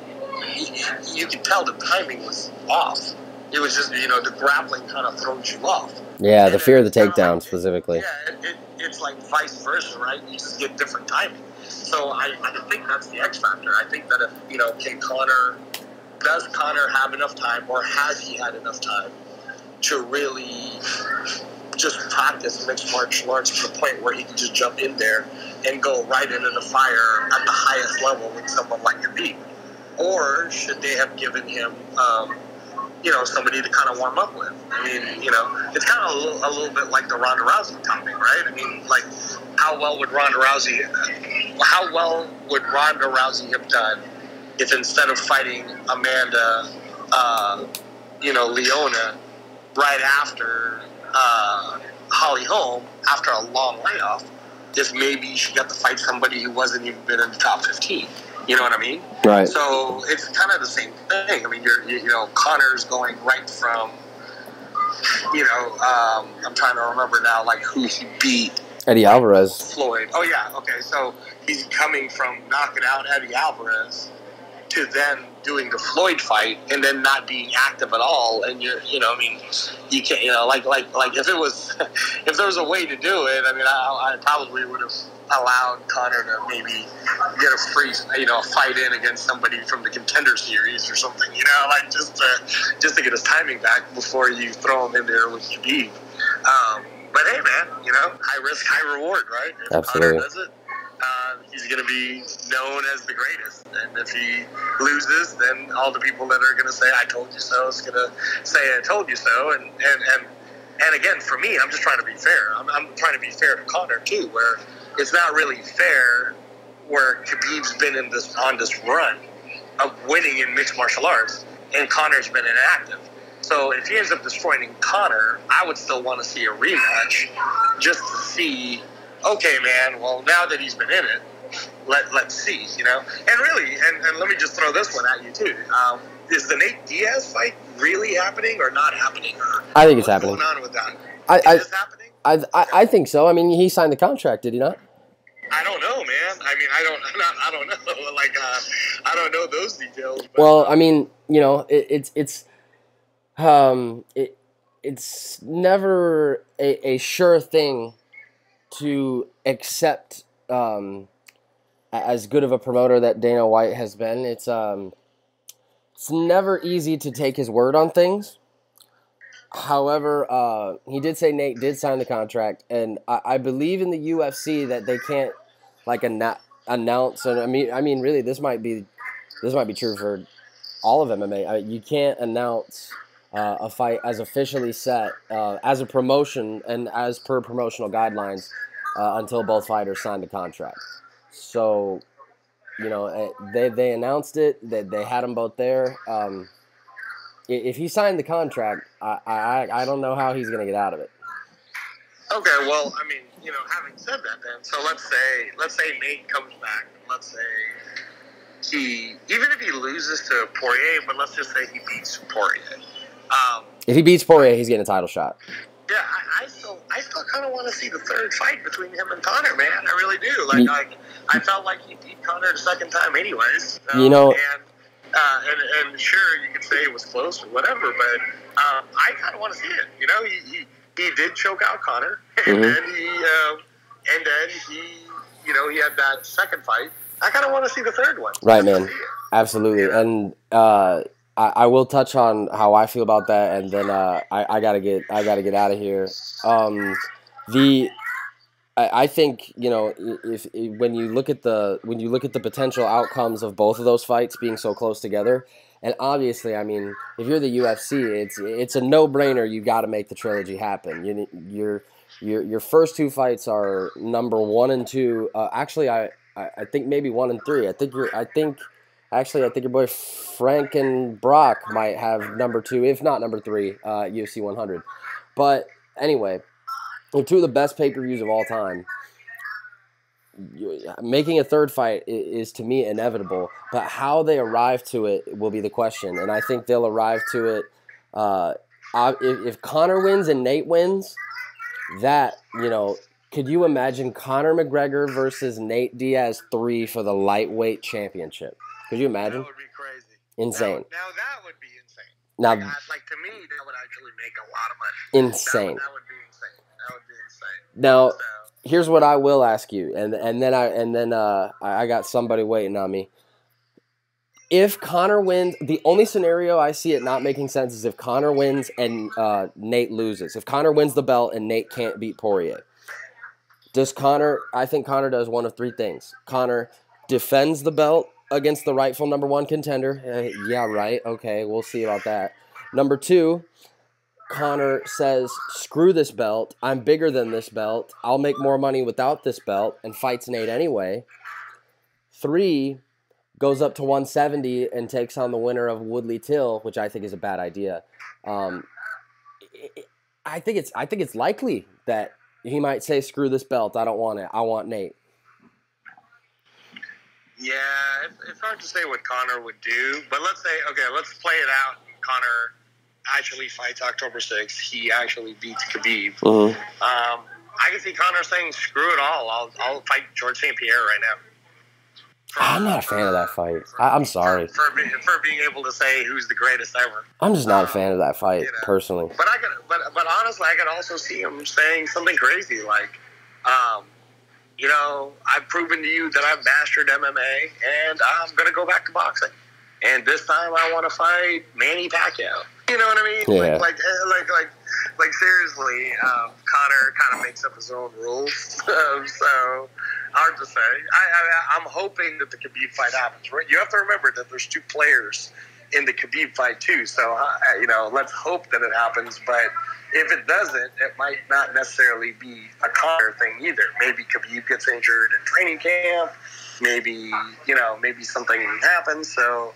you could tell the timing was off. It was just, you know, the grappling kind of throws you off. Yeah, the fear of the like, takedown specifically. Yeah, it's like vice versa, right? You just get different timing. So I think that's the X factor. I think that if, you know, does Conor have enough time, or has he had enough time to really just practice mixed martial arts to the point where he can just jump in there and go right into the fire at the highest level with someone like Khabib? Or should they have given him, you know, somebody to kind of warm up with? I mean, you know, it's kind of a little bit like the Ronda Rousey topic, right? I mean, like, how well would Ronda Rousey have done if instead of fighting Amanda, you know, Leona right after Holly Holm, after a long layoff, if maybe she got to fight somebody who wasn't even been in the top 15? You know what I mean? Right. So it's kind of the same thing. I mean, you know, Conor's going right from I'm trying to remember now, like, who he beat. Eddie Alvarez. Floyd. Oh, yeah. Okay. So he's coming from knocking out Eddie Alvarez to then doing the Floyd fight and then not being active at all. And you can't, like if there was a way to do it, I mean, I probably would have allowed Conor to maybe get a free, fight in against somebody from the Contender Series or something, like just to get his timing back before you throw him in there with Khabib. But hey, man, high risk, high reward, right? If Absolutely. Conor does it, he's going to be known as the greatest. And if he loses, then all the people that are going to say, I told you so, is going to say, I told you so. And again, for me, I'm just trying to be fair. I'm trying to be fair to Conor, too, where it's not really fair where Khabib's been on this run of winning in mixed martial arts, and Conor's been inactive. So if he ends up destroying Conor, I would still want to see a rematch just to see, okay, man, well, now that he's been in it, let's see, And really, and let me just throw this one at you, too. Is the Nate Diaz fight really happening or not happening? Or I think it's happening. What's going on with that? Is it happening? I think so. I mean, he signed the contract, did he not? I don't know, man. I mean, I don't know. Like, I don't know those details. But, well, I mean, it's never a sure thing to accept as good of a promoter that Dana White has been. It's never easy to take his word on things. However, he did say Nate did sign the contract, and I believe in the UFC that they can't announce. And I mean, really, this might be true for all of MMA. You can't announce a fight as officially set as a promotion and as per promotional guidelines until both fighters signed a contract. So, they announced it. They had them both there. If he signed the contract, I don't know how he's going to get out of it. Okay, well, I mean, having said that, then, so let's say Nate comes back, and let's say even if he loses to Poirier, but let's just say he beats Poirier. If he beats Poirier, he's getting a title shot. Yeah, I still kind of want to see the third fight between him and Conor, man. I really do. Like I felt like he beat Conor the second time, anyways. And sure, you could say it was close or whatever, but I kind of want to see it. He did choke out Conor, and then he had that second fight. I kind of want to see the third one. Right, man. Absolutely. Yeah. And I will touch on how I feel about that, and then I gotta get out of here. I think if when you look at the potential outcomes of both of those fights being so close together, and obviously, I mean, if you're the UFC, it's a no-brainer. You got to make the trilogy happen. Your first two fights are number 1 and 2. Actually, I think maybe 1 and 3. I think your boy Frank and Brock might have number 2, if not number 3, UFC 100. But anyway, they're two of the best pay-per-views of all time. Making a third fight is to me inevitable, but how they arrive to it will be the question. And I think they'll arrive to it if Conor wins and Nate wins. That could you imagine Conor McGregor versus Nate Diaz 3 for the lightweight championship? Could you imagine? That would be crazy. Insane. That would be insane. Now, to me, that would actually make a lot of money. Insane. That would be insane. That would be insane. Now, here's what I will ask you, and then I got somebody waiting on me. If Conor wins, the only scenario I see it not making sense is if Conor wins and Nate loses. If Conor wins the belt and Nate can't beat Poirier. I think Conor does one of 3 things. Conor defends the belt against the rightful number 1 contender. Yeah, right. Okay, we'll see about that. Number 2, Conor says, screw this belt. I'm bigger than this belt. I'll make more money without this belt, and fights Nate anyway. 3, goes up to 170 and takes on the winner of Woodley Till, which I think is a bad idea. I think it's likely that he might say, screw this belt. I don't want it. I want Nate. Yeah, it's hard to say what Conor would do, but let's play it out. Conor actually fights October 6th. He actually beats Khabib. Mm-hmm. I can see Conor saying, "Screw it all. I'll fight George St. Pierre right now." I'm not a fan of that fight. I'm sorry. For being able to say who's the greatest ever. I'm just not a fan of that fight, personally. But but honestly, I could also see him saying something crazy like, I've proven to you that I've mastered MMA, and I'm gonna go back to boxing. And this time, I want to fight Manny Pacquiao. You know what I mean? Yeah. Like seriously, Conor kind of makes up his own rules. So hard to say. I'm hoping that the Khabib fight happens. Right? You have to remember that there's 2 players in the Khabib fight too. So let's hope that it happens. But if it doesn't, it might not necessarily be a Conor thing either. Maybe Khabib gets injured in training camp. Maybe something happens. So.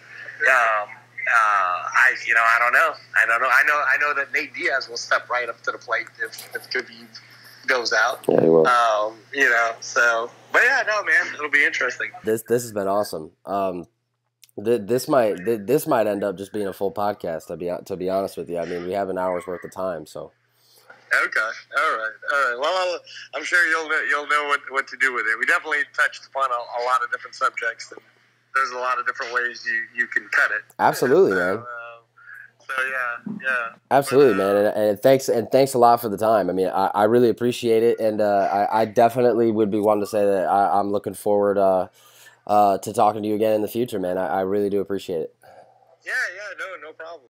I don't know. I know that Nate Diaz will step right up to the plate if Khabib goes out. Yeah, he will. So, but yeah, no, man, it'll be interesting. This has been awesome. This might end up just being a full podcast. To be honest with you, I mean, we have an hour's worth of time, so. Okay, all right. Well, I'm sure you'll know what to do with it. We definitely touched upon a lot of different subjects. And there's a lot of different ways you can cut it. Absolutely, man. So yeah. Absolutely, man. And thanks a lot for the time. I mean, I really appreciate it, and I definitely would be one to say that I'm looking forward to talking to you again in the future, man. I really do appreciate it. Yeah, no problem.